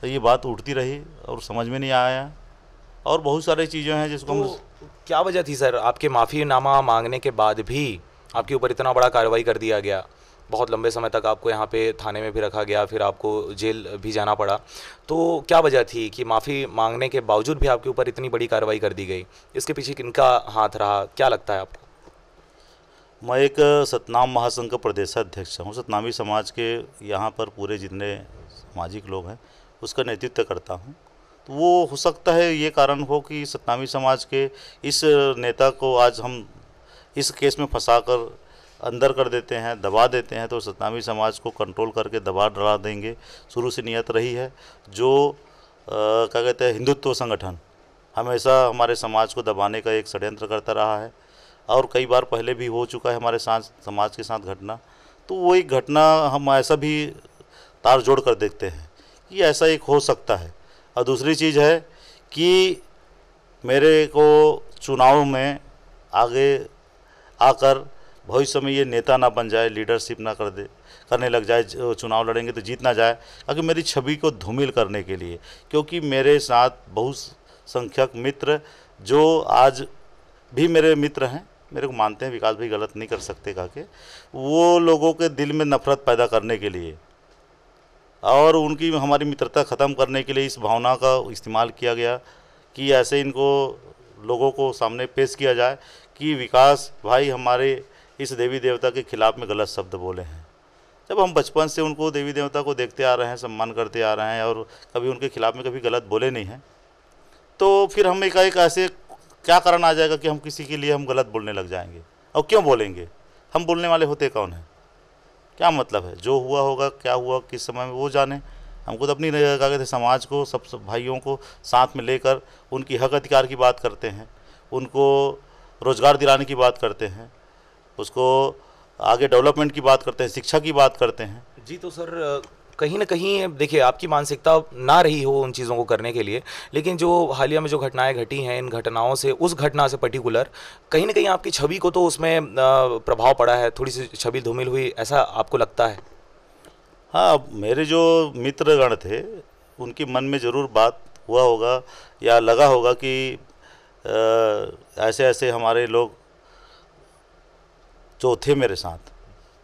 ये बात उठती रही और समझ में नहीं आया। और बहुत सारी चीज़ें हैं जिसको हम क्या वजह थी सर आपके माफ़ीनामा मांगने के बाद भी आपके ऊपर इतना बड़ा कार्रवाई कर दिया गया? बहुत लंबे समय तक आपको यहाँ पे थाने में भी रखा गया, फिर आपको जेल भी जाना पड़ा। तो क्या वजह थी कि माफ़ी मांगने के बावजूद भी आपके ऊपर इतनी बड़ी कार्रवाई कर दी गई? इसके पीछे किनका हाथ रहा, क्या लगता है आपको? मैं एक सतनाम महासंघ का प्रदेशाध्यक्ष हूँ। सतनामी समाज के यहाँ पर पूरे जितने सामाजिक लोग हैं उसका नेतृत्व करता हूँ। तो वो हो सकता है ये कारण हो कि सतनामी समाज के इस नेता को आज हम इस केस में फंसाकर अंदर कर देते हैं, दबा देते हैं। तो सतनामी समाज को कंट्रोल करके दबा डरा देंगे, शुरू से नियत रही है। जो क्या कहते हैं, हिंदुत्व संगठन हमेशा हमारे समाज को दबाने का एक षड्यंत्र करता रहा है और कई बार पहले भी हो चुका है हमारे साथ, समाज के साथ घटना। तो वो एक घटना हम ऐसा भी तार जोड़ कर देखते हैं कि ऐसा एक हो सकता है। और दूसरी चीज़ है कि मेरे को चुनाव में आगे आकर भविष्य में ये नेता ना बन जाए, लीडरशिप ना करने लग जाए, चुनाव लड़ेंगे तो जीत ना जाए, अगर मेरी छवि को धूमिल करने के लिए। क्योंकि मेरे साथ बहुत संख्यक मित्र जो आज भी मेरे मित्र हैं, मेरे को मानते हैं, विकास भाई गलत नहीं कर सकते कहा के, वो लोगों के दिल में नफरत पैदा करने के लिए और उनकी हमारी मित्रता ख़त्म करने के लिए इस भावना का इस्तेमाल किया गया कि ऐसे इनको लोगों को सामने पेश किया जाए कि विकास भाई हमारे इस देवी देवता के खिलाफ़ में गलत शब्द बोले हैं। जब हम बचपन से उनको देवी देवता को देखते आ रहे हैं, सम्मान करते आ रहे हैं और कभी उनके खिलाफ़ में कभी गलत बोले नहीं हैं, तो फिर हम एक ऐसे क्या कारण आ जाएगा कि हम किसी के लिए हम गलत बोलने लग जाएंगे? और क्यों बोलेंगे? हम बोलने वाले होते कौन हैं? क्या मतलब है? जो हुआ होगा, क्या हुआ किस समय में वो जाने। हमको तो अपनी क्या कहते हैं समाज को, सब भाइयों को साथ में लेकर उनकी हक अधिकार की बात करते हैं, उनको रोज़गार दिलाने की बात करते हैं, उसको आगे डेवलपमेंट की बात करते हैं, शिक्षा की बात करते हैं। जी तो सर कहीं ना कहीं देखिए आपकी मानसिकता ना रही हो उन चीज़ों को करने के लिए, लेकिन जो हालिया में जो घटनाएं घटी हैं, इन घटनाओं से, उस घटना से पर्टिकुलर कहीं ना कहीं आपकी छवि को तो उसमें प्रभाव पड़ा है, थोड़ी सी छवि धूमिल हुई, ऐसा आपको लगता है? हाँ, मेरे जो मित्रगण थे उनके मन में ज़रूर बात हुआ होगा या लगा होगा कि ऐसे ऐसे हमारे लोग जो थे मेरे साथ,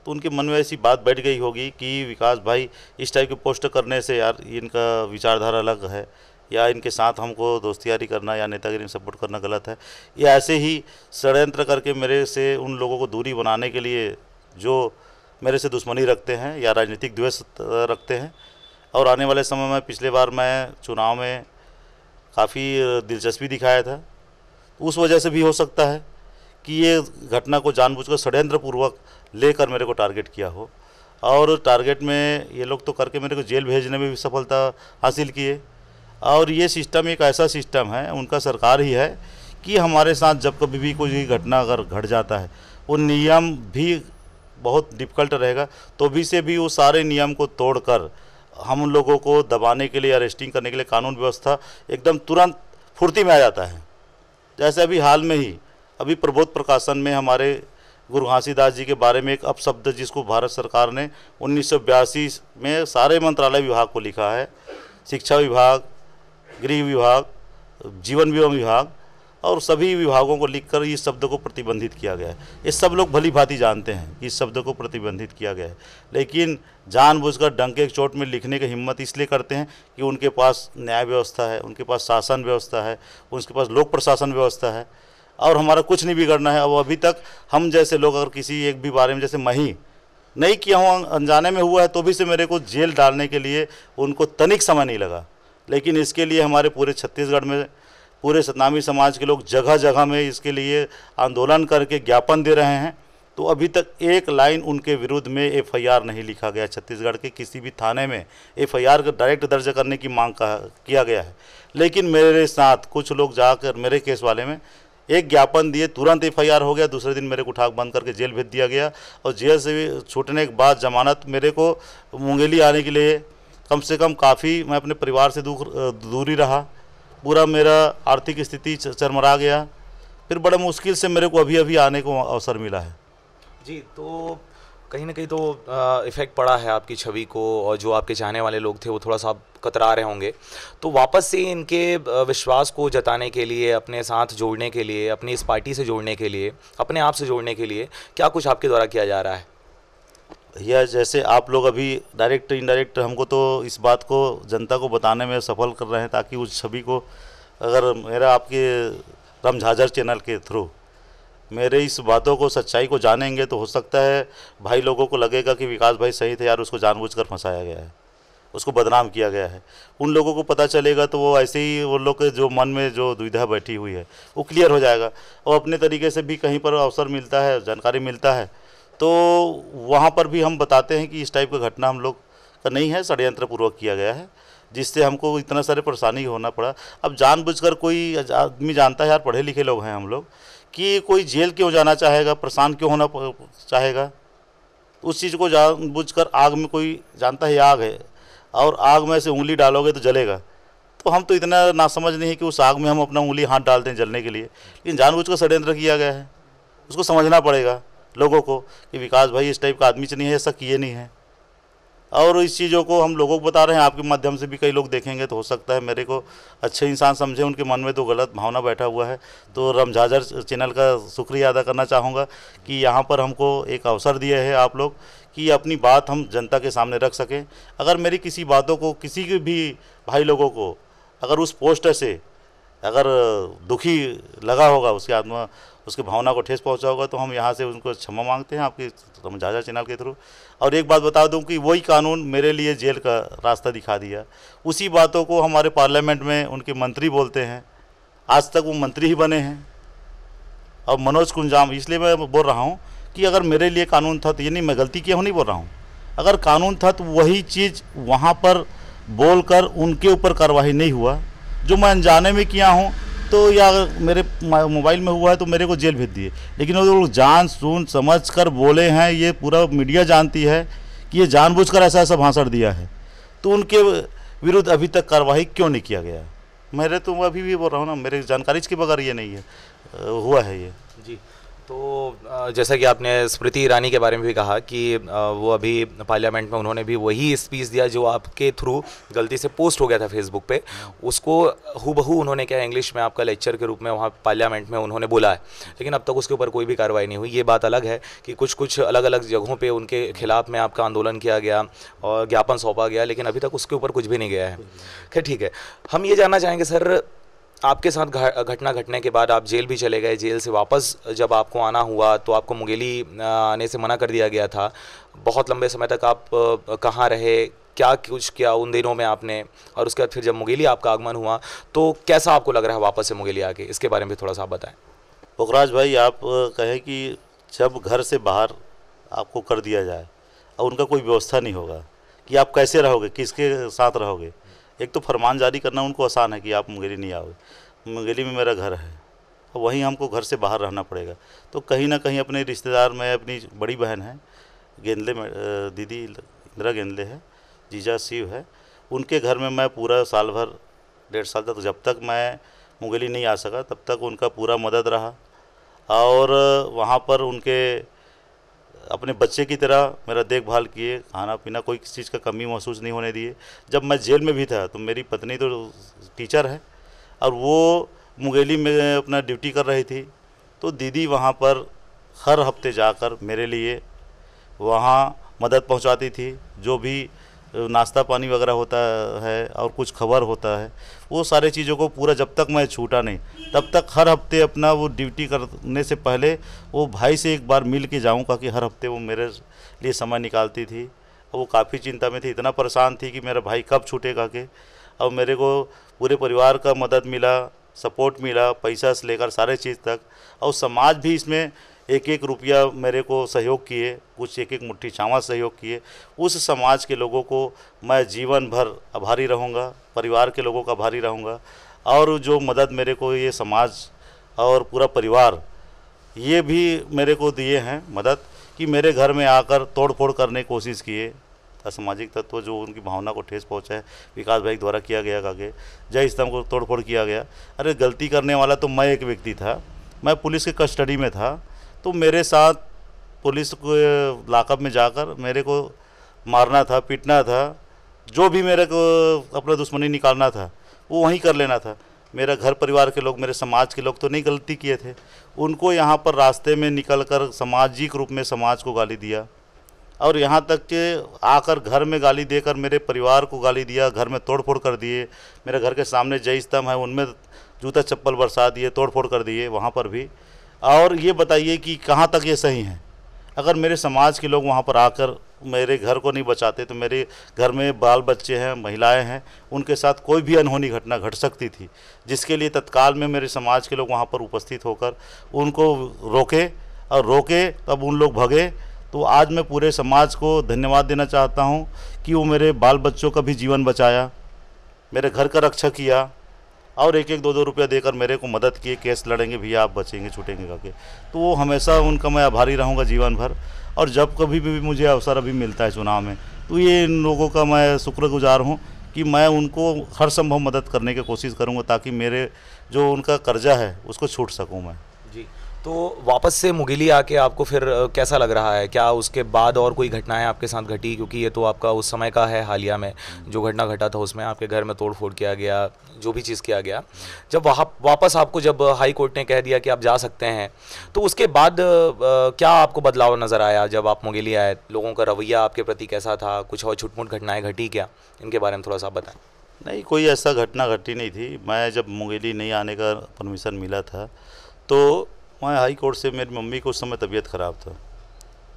तो उनके मन में ऐसी बात बैठ गई होगी कि विकास भाई इस टाइप की पोस्ट करने से यार इनका विचारधारा अलग है, या इनके साथ हमको दोस्ती यारी करना या नेतागिरी में सपोर्ट करना गलत है। या ऐसे ही षड्यंत्र करके मेरे से उन लोगों को दूरी बनाने के लिए जो मेरे से दुश्मनी रखते हैं या राजनीतिक द्वेष रखते हैं। और आने वाले समय में, पिछले बार मैं चुनाव में काफ़ी दिलचस्पी दिखाया था, उस वजह से भी हो सकता है कि ये घटना को जानबूझकर षड्यंत्रपूर्वक लेकर मेरे को टारगेट किया हो। और टारगेट में ये लोग तो करके मेरे को जेल भेजने में भी सफलता हासिल किए। और ये सिस्टम एक ऐसा सिस्टम है, उनका सरकार ही है, कि हमारे साथ जब कभी भी कोई घटना अगर घट जाता है, वो नियम भी बहुत डिफ़िकल्ट रहेगा, तो भी से भी वो सारे नियम को तोड़कर हम लोगों को दबाने के लिए, अरेस्टिंग करने के लिए कानून व्यवस्था एकदम तुरंत फुर्ती में आ जाता है। जैसे अभी हाल में ही अभी प्रबोध प्रकाशन में हमारे गुरु घासीदास जी के बारे में एक अपशब्द, जिसको भारत सरकार ने 1982 में सारे मंत्रालय विभाग को लिखा है, शिक्षा विभाग, गृह विभाग, जीवन बीमा विभाग और सभी विभागों को लिखकर इस शब्द को प्रतिबंधित किया गया है। ये सब लोग भली भांति जानते हैं कि इस शब्द को प्रतिबंधित किया गया है, लेकिन जानबूझकर डंके की चोट में लिखने की हिम्मत इसलिए करते हैं कि उनके पास न्याय व्यवस्था है, उनके पास शासन व्यवस्था है, उनके पास लोक प्रशासन व्यवस्था है और हमारा कुछ नहीं बिगड़ना है। अब अभी तक हम जैसे लोग अगर किसी एक भी बारे में, जैसे मैं ही नहीं किया हूँ, अनजाने में हुआ है, तो भी से मेरे को जेल डालने के लिए उनको तनिक समय नहीं लगा। लेकिन इसके लिए हमारे पूरे छत्तीसगढ़ में पूरे सतनामी समाज के लोग जगह जगह में इसके लिए आंदोलन करके ज्ञापन दे रहे हैं। तो अभी तक एक लाइन उनके विरुद्ध में एफआईआर नहीं लिखा गया। छत्तीसगढ़ के किसी भी थाने में एफआईआर डायरेक्ट दर्ज करने की मांग किया गया है, लेकिन मेरे साथ कुछ लोग जाकर मेरे केस वाले में एक ज्ञापन दिए, तुरंत FIR हो गया, दूसरे दिन मेरे को उठा बंद करके जेल भेज दिया गया। और जेल से भी छूटने के बाद जमानत मेरे को मुंगेली आने के लिए कम से कम काफ़ी मैं अपने परिवार से दूरी रहा, पूरा मेरा आर्थिक स्थिति चरमरा गया, फिर बड़ा मुश्किल से मेरे को अभी अभी आने को अवसर मिला है। जी, तो कहीं ना कहीं तो इफ़ेक्ट पड़ा है आपकी छवि को, और जो आपके चाहने वाले लोग थे वो थोड़ा सा कतरा रहे होंगे। तो वापस से इनके विश्वास को जताने के लिए, अपने साथ जोड़ने के लिए, अपनी इस पार्टी से जोड़ने के लिए, अपने आप से जोड़ने के लिए क्या कुछ आपके द्वारा किया जा रहा है? या जैसे आप लोग अभी डायरेक्ट इनडायरेक्ट हमको तो इस बात को जनता को बताने में सफल कर रहे हैं, ताकि उस छवि को, अगर मेरा आपके रमझाझर चैनल के थ्रू मेरे इस बातों को, सच्चाई को जानेंगे तो हो सकता है भाई लोगों को लगेगा कि विकास भाई सही थे यार, उसको जानबूझकर फंसाया गया है, उसको बदनाम किया गया है। उन लोगों को पता चलेगा तो वो ऐसे ही, वो लोग के जो मन में जो दुविधा बैठी हुई है वो क्लियर हो जाएगा। और अपने तरीके से भी कहीं पर अवसर मिलता है, जानकारी मिलता है, तो वहाँ पर भी हम बताते हैं कि इस टाइप का घटना हम लोग का नहीं है, षड्यंत्रपूर्वक किया गया है, जिससे हमको इतना सारे परेशानी होना पड़ा। अब जानबूझकर कोई आदमी जानता है यार, पढ़े लिखे लोग हैं हम लोग, कि कोई जेल क्यों जाना चाहेगा, परेशान क्यों होना चाहेगा। उस चीज़ को जानबूझकर, आग में कोई जानता है आग है और आग में से उंगली डालोगे तो जलेगा, तो हम तो इतना नासमझ नहीं है कि उस आग में हम अपना उंगली हाथ डालते हैं जलने के लिए, लेकिन जानबूझकर षड्यंत्र किया गया है। उसको समझना पड़ेगा लोगों को कि विकास भाई इस टाइप का आदमी नहीं है, ऐसा किए नहीं है। और इस चीज़ों को हम लोगों को बता रहे हैं, आपके माध्यम से भी कई लोग देखेंगे तो हो सकता है मेरे को अच्छे इंसान समझे, उनके मन में तो गलत भावना बैठा हुआ है। तो रमझाझर चैनल का शुक्रिया अदा करना चाहूँगा कि यहाँ पर हमको एक अवसर दिया है आप लोग, कि अपनी बात हम जनता के सामने रख सकें। अगर मेरी किसी बातों को, किसी के भी भाई लोगों को अगर उस पोस्ट से अगर दुखी लगा होगा, उसकी आत्मा, उसकी भावना को ठेस पहुंचा होगा, तो हम यहाँ से उनको क्षमा मांगते हैं आपके रमझाझर चैनल के थ्रू। और एक बात बता दूं कि वही कानून मेरे लिए जेल का रास्ता दिखा दिया। उसी बातों को हमारे पार्लियामेंट में उनके मंत्री बोलते हैं, आज तक वो मंत्री ही बने हैं। और मनोज कुंजाम, इसलिए मैं बोल रहा हूँ कि अगर मेरे लिए कानून था, तो ये नहीं मैं गलती किया हूँ नहीं बोल रहा हूँ, अगर कानून था तो वही चीज़ वहाँ पर बोलकर उनके ऊपर कार्रवाई नहीं हुआ, जो मैं अनजाने में किया हूँ, तो या मेरे मोबाइल में हुआ है तो मेरे को जेल भेज दिए। लेकिन वो लोग जान सुन समझ कर बोले हैं, ये पूरा मीडिया जानती है कि ये जानबूझकर ऐसा ऐसा भाषण दिया है, तो उनके विरुद्ध अभी तक कार्रवाई क्यों नहीं किया गया? मेरे तो अभी भी बोल रहा हूँ ना, मेरे जानकारी के बगैर ये नहीं है हुआ है ये। जी, तो जैसा कि आपने स्मृति ईरानी के बारे में भी कहा कि वो अभी पार्लियामेंट में उन्होंने भी वही स्पीच दिया जो आपके थ्रू गलती से पोस्ट हो गया था फेसबुक पे, उसको हूबहू उन्होंने क्या इंग्लिश में आपका लेक्चर के रूप में वहाँ पार्लियामेंट में उन्होंने बोला है, लेकिन अब तक उसके ऊपर कोई भी कार्रवाई नहीं हुई। ये बात अलग है कि कुछ अलग अलग जगहों पर उनके खिलाफ में आपका आंदोलन किया गया और ज्ञापन सौंपा गया, लेकिन अभी तक उसके ऊपर कुछ भी नहीं गया है। खैर ठीक है, हम ये जानना चाहेंगे सर, आपके साथ घटना घटने के बाद आप जेल भी चले गए, जेल से वापस जब आपको आना हुआ तो आपको मुंगेली आने से मना कर दिया गया था। बहुत लंबे समय तक आप कहाँ रहे, क्या कुछ किया उन दिनों में आपने, और उसके बाद फिर जब मुंगेली आपका आगमन हुआ तो कैसा आपको लग रहा है वापस से मुंगेली आके, इसके बारे में थोड़ा सा बताएं। पुखराज भाई, आप कहें कि जब घर से बाहर आपको कर दिया जाए और उनका कोई व्यवस्था नहीं होगा कि आप कैसे रहोगे, किसके साथ रहोगे। एक तो फरमान जारी करना उनको आसान है कि आप मुंगेली नहीं आओगे, मुंगेली में मेरा घर है, वहीं हमको घर से बाहर रहना पड़ेगा। तो कहीं ना कहीं अपने रिश्तेदार में अपनी बड़ी बहन है गेंदले में, दीदी इंदिरा गेंदले है, जीजा शिव है, उनके घर में मैं पूरा साल भर 1.5 साल तक, जब तक मैं मुंगेली नहीं आ सका तब तक उनका पूरा मदद रहा। और वहाँ पर उनके अपने बच्चे की तरह मेरा देखभाल किए, खाना पीना कोई किसी चीज़ का कमी महसूस नहीं होने दिए। जब मैं जेल में भी था तो मेरी पत्नी तो टीचर है और वो मुंगेली में अपना ड्यूटी कर रही थी, तो दीदी वहाँ पर हर हफ्ते जाकर मेरे लिए वहाँ मदद पहुँचाती थी। जो भी नाश्ता पानी वगैरह होता है और कुछ खबर होता है, वो सारे चीज़ों को पूरा, जब तक मैं छूटा नहीं तब तक हर हफ्ते अपना वो ड्यूटी करने से पहले वो भाई से एक बार मिल के जाऊँगा कि हर हफ्ते वो मेरे लिए समय निकालती थी। और वो काफ़ी चिंता में थी, इतना परेशान थी कि मेरा भाई कब छूटेगा के। और मेरे को पूरे परिवार का मदद मिला, सपोर्ट मिला, पैसा से लेकर सारे चीज़ तक। और समाज भी इसमें एक एक रुपया मेरे को सहयोग किए, कुछ एक एक मुट्ठी चावल सहयोग किए, उस समाज के लोगों को मैं जीवन भर आभारी रहूँगा, परिवार के लोगों का आभारी रहूँगा। और जो मदद मेरे को ये समाज और पूरा परिवार ये भी मेरे को दिए हैं मदद, कि मेरे घर में आकर तोड़ फोड़ करने की कोशिश किए, असामाजिक तत्व जो उनकी भावना को ठेस पहुंचा है, विकास भाई द्वारा किया गया आगे जय स्तंभ को तोड़ फोड़ किया गया। अरे गलती करने वाला तो मैं एक व्यक्ति था, मैं पुलिस के कस्टडी में था, तो मेरे साथ पुलिस को लाकअप में जाकर मेरे को मारना था, पीटना था, जो भी मेरे को अपना दुश्मनी निकालना था वो वहीं कर लेना था। मेरा घर परिवार के लोग, मेरे समाज के लोग तो नहीं गलती किए थे, उनको यहाँ पर रास्ते में निकलकर सामाजिक रूप में समाज को गाली दिया, और यहाँ तक कि आकर घर में गाली देकर मेरे परिवार को गाली दिया, घर में तोड़ फोड़ कर दिए। मेरे घर के सामने जय स्तंभ है, उनमें जूता चप्पल बरसा दिए, तोड़ फोड़ कर दिए वहाँ पर भी। और ये बताइए कि कहाँ तक ये सही है? अगर मेरे समाज के लोग वहाँ पर आकर मेरे घर को नहीं बचाते तो मेरे घर में बाल बच्चे हैं, महिलाएं हैं, उनके साथ कोई भी अनहोनी घटना घट सकती थी, जिसके लिए तत्काल में मेरे समाज के लोग वहाँ पर उपस्थित होकर उनको रोके, और रोके तब उन लोग भगे। तो आज मैं पूरे समाज को धन्यवाद देना चाहता हूँ कि वो मेरे बाल बच्चों का भी जीवन बचाया, मेरे घर का रक्षा किया, और एक एक 2-2 रुपया देकर मेरे को मदद किए, केस लड़ेंगे भैया आप बचेंगे छूटेंगे करके। तो वो हमेशा उनका मैं आभारी रहूँगा जीवन भर। और जब कभी भी मुझे अवसर अभी मिलता है चुनाव में, तो ये इन लोगों का मैं शुक्रगुजार हूँ कि मैं उनको हर संभव मदद करने की कोशिश करूँगा, ताकि मेरे जो उनका कर्जा है उसको छूट सकूँ मैं। जी, तो वापस से मुंगेली आके आपको फिर कैसा लग रहा है? क्या उसके बाद और कोई घटनाएं आपके साथ घटी? क्योंकि ये तो आपका उस समय का है, हालिया में जो घटना घटा था उसमें आपके घर में तोड़ फोड़ किया गया, जो भी चीज़ किया गया, जब वहाँ वापस आपको जब हाई कोर्ट ने कह दिया कि आप जा सकते हैं, तो उसके बाद क्या आपको बदलाव नज़र आया? जब आप मुंगेली आए, लोगों का रवैया आपके प्रति कैसा था? कुछ और छुटमुट घटनाएँ घटी क्या? इनके बारे में थोड़ा सा बताएं। नहीं, कोई ऐसा घटना घटी नहीं थी। मैं जब मुंगेली नहीं आने का परमिशन मिला था, तो मैं हाई कोर्ट से, मेरी मम्मी को उस समय तबीयत ख़राब था,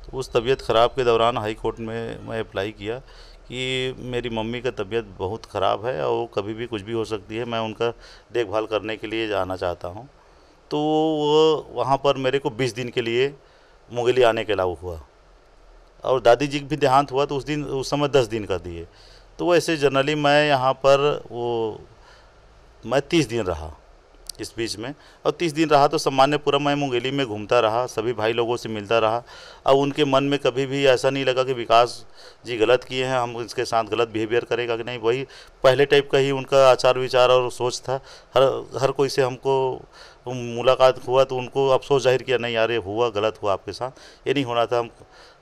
तो उस तबीयत ख़राब के दौरान हाई कोर्ट में मैं अप्लाई किया कि मेरी मम्मी का तबीयत बहुत ख़राब है और कभी भी कुछ भी हो सकती है, मैं उनका देखभाल करने के लिए जाना चाहता हूँ। तो वो वहाँ पर मेरे को 20 दिन के लिए मुंगेली आने के अलाउ हुआ, और दादी जी भी देहांत हुआ तो उस समय 10 दिन का दिए। तो वैसे जनरली मैं यहाँ पर मैं 30 दिन रहा इस बीच में, और 30 दिन रहा तो सामान्य पूरा मैं मुंगेली में घूमता रहा, सभी भाई लोगों से मिलता रहा, और उनके मन में कभी भी ऐसा नहीं लगा कि विकास जी गलत किए हैं, हम इसके साथ गलत बिहेवियर करेगा कि नहीं। वही पहले टाइप का ही उनका आचार विचार और सोच था। हर कोई से हमको मुलाकात हुआ तो उनको अफसोस जाहिर किया, नहीं यार ये हुआ, गलत हुआ आपके साथ, ये नहीं होना था, हम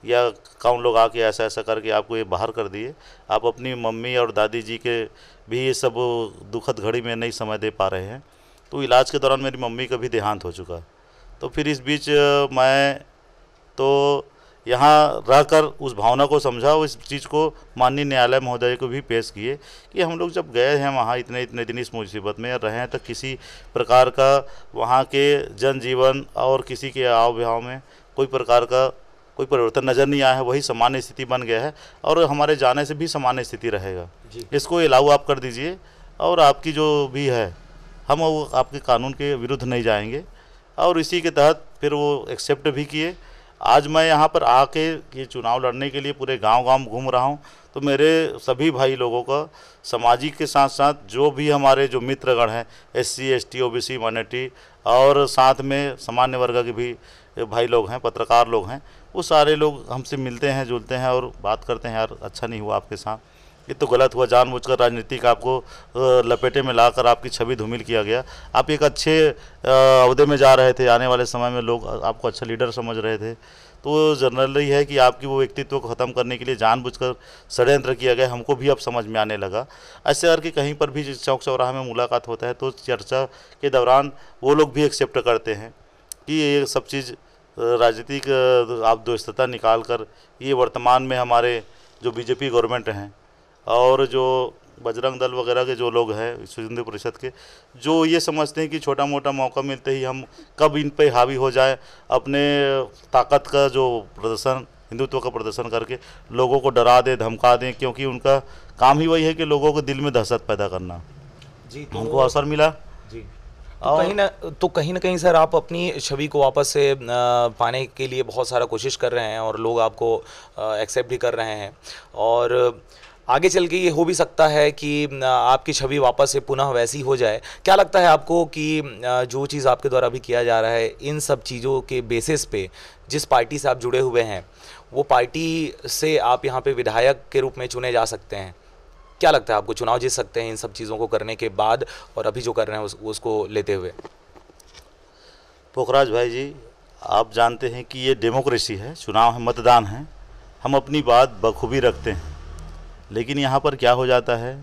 या कौन लोग आके ऐसा ऐसा करके आपको ये बाहर कर दिए, आप अपनी मम्मी और दादी जी के भी ये सब दुखद घड़ी में नहीं समय दे पा रहे हैं। तो इलाज के दौरान मेरी मम्मी का भी देहांत हो चुका, तो फिर इस बीच मैं तो यहाँ रहकर उस भावना को समझा, उस चीज़ को माननीय न्यायालय महोदय को भी पेश किए कि हम लोग जब गए हैं वहाँ इतने दिन इस मुसीबत में रहे हैं, तो किसी प्रकार का वहाँ के जनजीवन और किसी के आव व्यवहार में कोई प्रकार का कोई परिवर्तन नज़र नहीं आया है, वही सामान्य स्थिति बन गया है, और हमारे जाने से भी सामान्य स्थिति रहेगा। इसको अलाउ आप कर दीजिए, और आपकी जो भी है हम वो आपके कानून के विरुद्ध नहीं जाएंगे, और इसी के तहत फिर वो एक्सेप्ट भी किए। आज मैं यहाँ पर आके ये चुनाव लड़ने के लिए पूरे गांव घूम रहा हूँ, तो मेरे सभी भाई लोगों का सामाजिक के साथ साथ जो भी हमारे जो मित्रगण हैं, SC ST OBC माइनॉरिटी, और साथ में सामान्य वर्ग के भी भाई लोग हैं, पत्रकार लोग हैं, वो सारे लोग हमसे मिलते हैं, जुलते हैं और बात करते हैं, यार अच्छा नहीं हुआ आपके साथ, ये तो गलत हुआ, जानबूझकर राजनीतिक आपको लपेटे में लाकर आपकी छवि धूमिल किया गया। आप एक अच्छे अहदे में जा रहे थे, आने वाले समय में लोग आपको अच्छा लीडर समझ रहे थे, तो जनरली है कि आपकी वो व्यक्तित्व को ख़त्म करने के लिए जानबूझकर षड्यंत्र किया गया, हमको भी अब समझ में आने लगा। ऐसे करके कहीं पर भी चौक चौराहे में मुलाकात होता है तो चर्चा के दौरान वो लोग भी एक्सेप्ट करते हैं कि ये सब चीज़ राजनीतिक आप दोस्तता निकाल कर ये वर्तमान में हमारे जो BJP गवर्नमेंट हैं और जो बजरंग दल वगैरह के जो लोग हैं, विश्व हिंदू परिषद के, जो ये समझते हैं कि छोटा मोटा मौका मिलते ही हम कब इन पे हावी हो जाए, अपने ताकत का जो प्रदर्शन, हिंदुत्व का प्रदर्शन करके लोगों को डरा दें, धमका दें, क्योंकि उनका काम ही वही है कि लोगों के दिल में दहशत पैदा करना। जी, तो उनको अवसर मिला। जी, तो कहीं ना कहीं सर आप अपनी छवि को वापस से पाने के लिए बहुत सारा कोशिश कर रहे हैं और लोग आपको एक्सेप्ट भी कर रहे हैं, और आगे चल के ये हो भी सकता है कि आपकी छवि वापस से पुनः वैसी हो जाए। क्या लगता है आपको कि जो चीज़ आपके द्वारा अभी किया जा रहा है, इन सब चीज़ों के बेसिस पे जिस पार्टी से आप जुड़े हुए हैं वो पार्टी से आप यहाँ पे विधायक के रूप में चुने जा सकते हैं? क्या लगता है आपको, चुनाव जीत सकते हैं इन सब चीज़ों को करने के बाद और अभी जो कर रहे हैं उसको लेते हुए? पोखराज भाई जी, आप जानते हैं कि ये डेमोक्रेसी है, चुनाव है, मतदान है, हम अपनी बात बखूबी रखते हैं। लेकिन यहाँ पर क्या हो जाता है,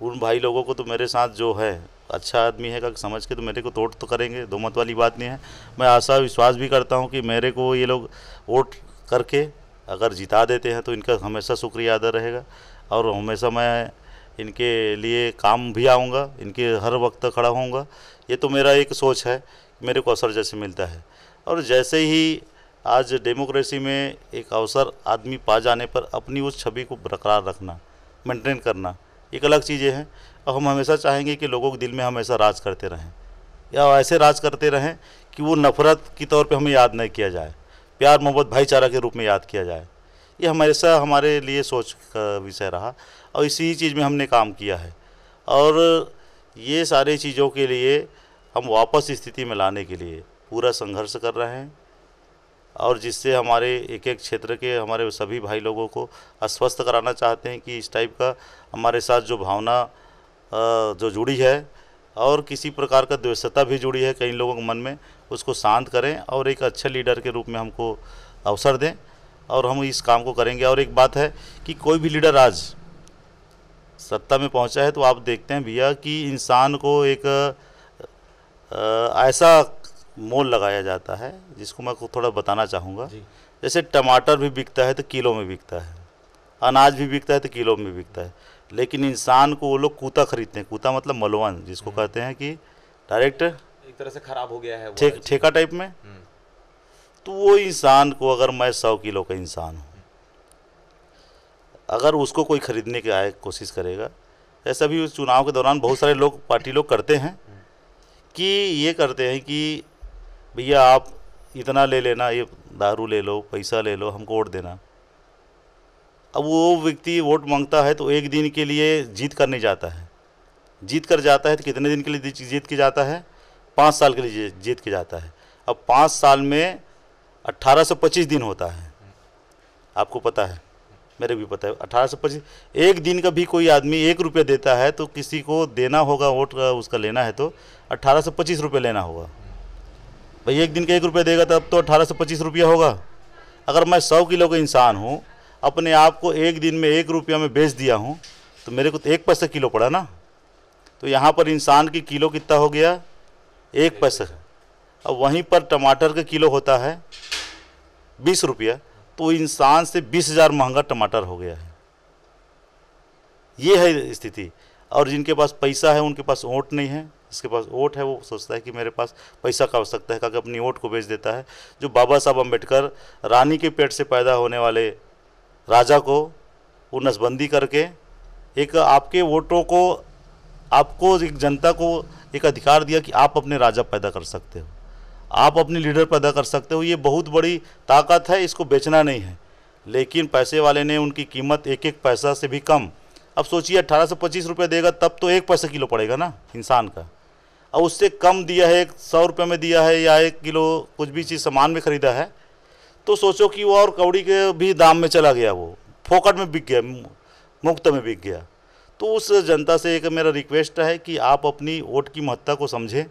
उन भाई लोगों को तो मेरे साथ जो है अच्छा आदमी है का समझ के तो मेरे को वोट तो करेंगे, दो मत वाली बात नहीं है। मैं आशा विश्वास भी करता हूँ कि मेरे को ये लोग वोट करके अगर जिता देते हैं तो इनका हमेशा शुक्रिया अदा रहेगा और हमेशा मैं इनके लिए काम भी आऊँगा, इनके हर वक्त खड़ा होऊंगा। ये तो मेरा एक सोच है, मेरे को अवसर जैसे मिलता है। और जैसे ही आज डेमोक्रेसी में एक अवसर आदमी पा जाने पर अपनी उस छवि को बरकरार रखना, मेंटेन करना एक अलग चीज़ें हैं। और हम हमेशा चाहेंगे कि लोगों के दिल में हमेशा राज करते रहें, या ऐसे राज करते रहें कि वो नफ़रत के तौर पे हमें याद नहीं किया जाए, प्यार मोहब्बत भाईचारा के रूप में याद किया जाए। ये हमेशा हमारे लिए सोच का विषय रहा और इसी चीज़ में हमने काम किया है। और ये सारी चीज़ों के लिए हम वापस स्थिति में लाने के लिए पूरा संघर्ष कर रहे हैं और जिससे हमारे एक एक क्षेत्र के हमारे सभी भाई लोगों को आश्वस्त कराना चाहते हैं कि इस टाइप का हमारे साथ जो भावना जो जुड़ी है और किसी प्रकार का द्वेषता भी जुड़ी है कई लोगों के मन में, उसको शांत करें और एक अच्छे लीडर के रूप में हमको अवसर दें और हम इस काम को करेंगे। और एक बात है कि कोई भी लीडर आज सत्ता में पहुंचा है तो आप देखते हैं भैया कि इंसान को एक ऐसा मोल लगाया जाता है जिसको मैं थोड़ा बताना चाहूँगा। जैसे टमाटर भी बिकता है तो किलो में बिकता है, अनाज भी बिकता है तो किलो में बिकता है, लेकिन इंसान को वो लोग कूता खरीदते हैं। कूता मतलब मलवन, जिसको कहते हैं कि डायरेक्ट एक तरह से खराब हो गया है ठेका टाइप में। तो वो इंसान को अगर मैं 100 किलो का इंसान हूँ, अगर उसको कोई खरीदने की आए कोशिश करेगा, ऐसा भी उस चुनाव के दौरान बहुत सारे लोग पार्टी लोग करते हैं कि ये करते हैं कि भैया आप इतना ले लेना, ये दारू ले लो, पैसा ले लो, हमको वोट देना। अब वो व्यक्ति वोट मांगता है तो एक दिन के लिए जीत कर नहीं जाता है, जीत कर जाता है तो कितने दिन के लिए जीत के जाता है? 5 साल के लिए जीत के जाता है। अब 5 साल में 1825 दिन होता है, आपको पता है, मेरे भी पता है। 1825 एक दिन का भी कोई आदमी 1 रुपया देता है तो किसी को देना होगा वोट का, उसका लेना है तो 1825 रुपये लेना होगा। भाई एक दिन का 1 रुपया देगा तब तो 1825 रुपया होगा। अगर मैं 100 किलो का इंसान हूँ, अपने आप को एक दिन में 1 रुपया में बेच दिया हूँ तो मेरे को तो 1 पैसा किलो पड़ा ना। तो यहाँ पर इंसान की किलो कितना हो गया? 1 पैसा। अब वहीं पर टमाटर का किलो होता है 20 रुपया, तो इंसान से 20,000 महंगा टमाटर हो गया है। ये है स्थिति। और जिनके पास पैसा है उनके पास वोट नहीं है, जिसके पास वोट है वो सोचता है कि मेरे पास पैसा का आवश्यकता है, करके अपनी वोट को बेच देता है। जो बाबा साहब अम्बेडकर रानी के पेट से पैदा होने वाले राजा को वो नसबंदी करके एक आपके वोटों को, आपको एक जनता को एक अधिकार दिया कि आप अपने राजा पैदा कर सकते हो, आप अपने लीडर पैदा कर सकते हो। ये बहुत बड़ी ताकत है, इसको बेचना नहीं है। लेकिन पैसे वाले ने उनकी कीमत 1-1 पैसा से भी कम। अब सोचिए 1825 रुपये देगा तब तो 1 पैसा किलो पड़ेगा ना इंसान का, और उससे कम दिया है, 100 रुपये में दिया है या 1 किलो कुछ भी चीज़ सामान में ख़रीदा है, तो सोचो कि वो और कौड़ी के भी दाम में चला गया, वो फोकट में बिक गया, मुफ्त में बिक गया। तो उस जनता से एक मेरा रिक्वेस्ट है कि आप अपनी वोट की महत्ता को समझें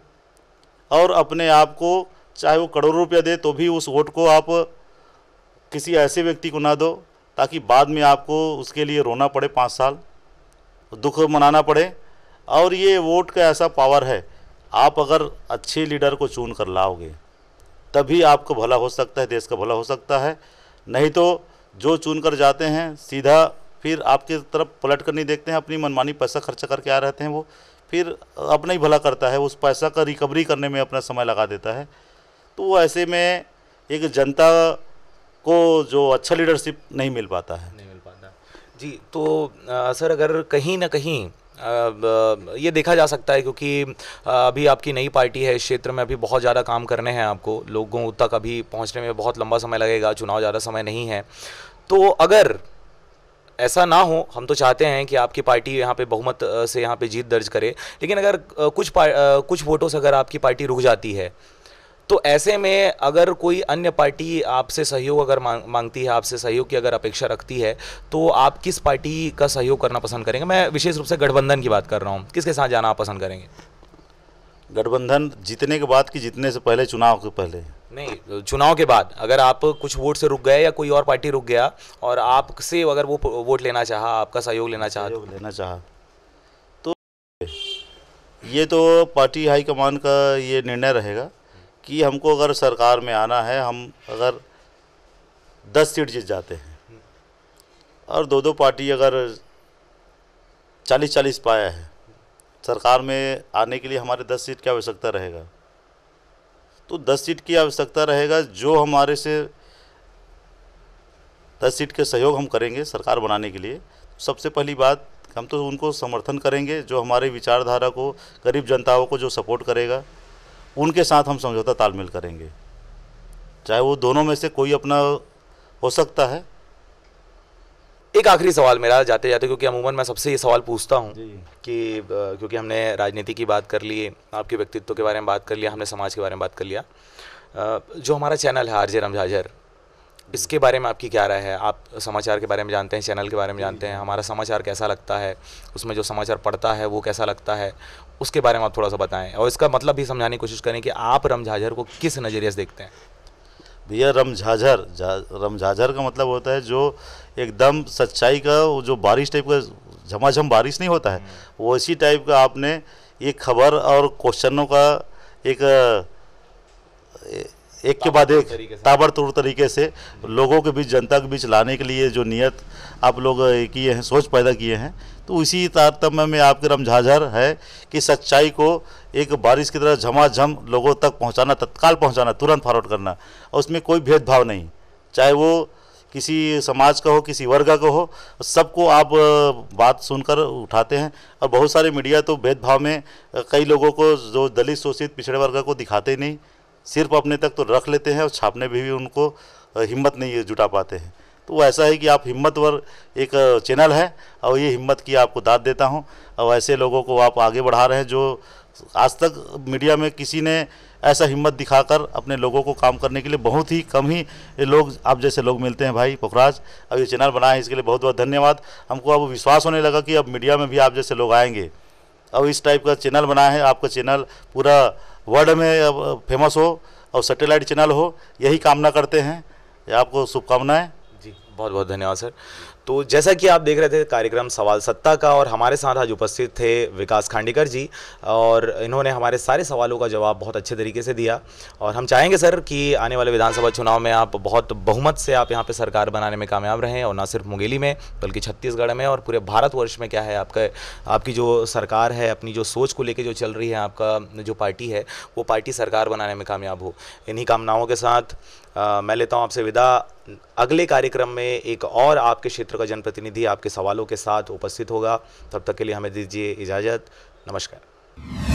और अपने आप को, चाहे वो करोड़ों रुपया दे तो भी उस वोट को आप किसी ऐसे व्यक्ति को ना दो ताकि बाद में आपको उसके लिए रोना पड़े, 5 साल दुख मनाना पड़े। और ये वोट का ऐसा पावर है, आप अगर अच्छे लीडर को चुन कर लाओगे तभी आपको भला हो सकता है, देश का भला हो सकता है। नहीं तो जो चुन कर जाते हैं सीधा फिर आपकी तरफ पलट कर नहीं देखते हैं, अपनी मनमानी पैसा खर्चा करके आ रहते हैं, वो फिर अपना ही भला करता है, उस पैसा का रिकवरी करने में अपना समय लगा देता है। तो वो ऐसे में एक जनता को जो अच्छा लीडरशिप नहीं मिल पाता है। नहीं मिल पाता जी। तो सर, अगर कहीं ना कहीं ये देखा जा सकता है क्योंकि अभी आपकी नई पार्टी है, इस क्षेत्र में अभी बहुत ज़्यादा काम करने हैं आपको, लोगों तक अभी पहुंचने में बहुत लंबा समय लगेगा, चुनाव ज़्यादा समय नहीं है। तो अगर ऐसा ना हो, हम तो चाहते हैं कि आपकी पार्टी यहाँ पे बहुमत से यहाँ पे जीत दर्ज करे, लेकिन अगर कुछ वोटों से अगर आपकी पार्टी रुक जाती है, तो ऐसे में अगर कोई अन्य पार्टी आपसे सहयोग अगर मांगती है, आपसे सहयोग की अगर अपेक्षा रखती है, तो आप किस पार्टी का सहयोग करना पसंद करेंगे? मैं विशेष रूप से गठबंधन की बात कर रहा हूँ, किसके साथ जाना आप पसंद करेंगे? गठबंधन जीतने के बाद कि जीतने से पहले, चुनाव के पहले? नहीं, चुनाव के बाद। अगर आप कुछ वोट से रुक गए या कोई और पार्टी रुक गया और आपसे अगर वो वोट लेना चाहा, आपका सहयोग लेना चाहा, तो ये तो पार्टी हाईकमान का ये निर्णय रहेगा कि हमको अगर सरकार में आना है, हम अगर 10 सीट जीत जाते हैं और दो पार्टी अगर 40-40 पाया है, सरकार में आने के लिए हमारे 10 सीट की आवश्यकता रहेगा। तो 10 सीट की आवश्यकता रहेगा, जो हमारे से 10 सीट के सहयोग हम करेंगे सरकार बनाने के लिए। सबसे पहली बात, हम तो उनको समर्थन करेंगे जो हमारे विचारधारा को, गरीब जनताओं को जो सपोर्ट करेगा, उनके साथ हम समझौता तालमेल करेंगे, चाहे वो दोनों में से कोई अपना हो सकता है। एक आखिरी सवाल मेरा जाते जाते, क्योंकि अमूमन मैं सबसे ये सवाल पूछता हूँ कि क्योंकि हमने राजनीति की बात कर ली, आपके व्यक्तित्व के बारे में बात कर लिया, हमने समाज के बारे में बात कर लिया, जो हमारा चैनल है आरजे रमझाझर, इसके बारे में आपकी क्या राय है? आप समाचार के बारे में जानते हैं, चैनल के बारे में जानते हैं, हमारा समाचार कैसा लगता है, उसमें जो समाचार पढ़ता है वो कैसा लगता है, उसके बारे में आप थोड़ा सा बताएं, और इसका मतलब भी समझाने की कोशिश करें कि आप रमझाझर को किस नज़रिए से देखते हैं। भैया, रमझाझर का मतलब होता है जो एकदम सच्चाई का, वो जो बारिश टाइप का झमाझम बारिश नहीं होता है, वो इसी टाइप का आपने एक खबर और क्वेश्चनों का एक के बाद एक ताबड़तोड़ तरीके से लोगों के बीच, जनता के बीच लाने के लिए जो नियत आप लोग किए हैं, सोच पैदा किए हैं, तो इसी तारतम्य में आपके रमझाझर है कि सच्चाई को एक बारिश की तरह झमाझम लोगों तक पहुंचाना, तत्काल पहुंचाना, तुरंत फॉरवर्ड करना, और उसमें कोई भेदभाव नहीं, चाहे वो किसी समाज का हो, किसी वर्ग का हो, सबको आप बात सुनकर उठाते हैं। और बहुत सारे मीडिया तो भेदभाव में कई लोगों को, जो दलित, शोषित, पिछड़े वर्ग को दिखाते ही नहीं, सिर्फ अपने तक तो रख लेते हैं, और छापने में भी उनको हिम्मत नहीं जुटा पाते हैं। तो ऐसा है कि आप हिम्मतवर एक चैनल है, और ये हिम्मत की आपको दाद देता हूँ, और ऐसे लोगों को आप आगे बढ़ा रहे हैं जो आज तक मीडिया में किसी ने ऐसा हिम्मत दिखाकर अपने लोगों को काम करने के लिए बहुत ही कम ही लोग, आप जैसे लोग मिलते हैं। भाई पुखराज, अब ये चैनल बनाए इसके लिए बहुत बहुत धन्यवाद। हमको अब विश्वास होने लगा कि अब मीडिया में भी आप जैसे लोग आएंगे। अब इस टाइप का चैनल बनाया है, आपका चैनल पूरा वर्ल्ड में अब फेमस हो और सैटेलाइट चैनल हो, यही कामना करते हैं। आपको शुभकामनाएं। जी, बहुत बहुत धन्यवाद सर। तो जैसा कि आप देख रहे थे कार्यक्रम सवाल सत्ता का, और हमारे साथ आज उपस्थित थे विकास खांडेकर जी, और इन्होंने हमारे सारे सवालों का जवाब बहुत अच्छे तरीके से दिया। और हम चाहेंगे सर कि आने वाले विधानसभा चुनाव में आप बहुत बहुमत से आप यहाँ पे सरकार बनाने में कामयाब रहें, और ना सिर्फ मुंगेली में बल्कि छत्तीसगढ़ में और पूरे भारतवर्ष में क्या है आपकी जो सरकार है, अपनी जो सोच को लेकर जो चल रही है, आपका जो पार्टी है, वो पार्टी सरकार बनाने में कामयाब हो। इन्हीं कामनाओं के साथ मैं लेता हूँ आपसे विदा। अगले कार्यक्रम में एक और आपके क्षेत्र का जनप्रतिनिधि आपके सवालों के साथ उपस्थित होगा। तब तक के लिए हमें दीजिए इजाज़त। नमस्कार।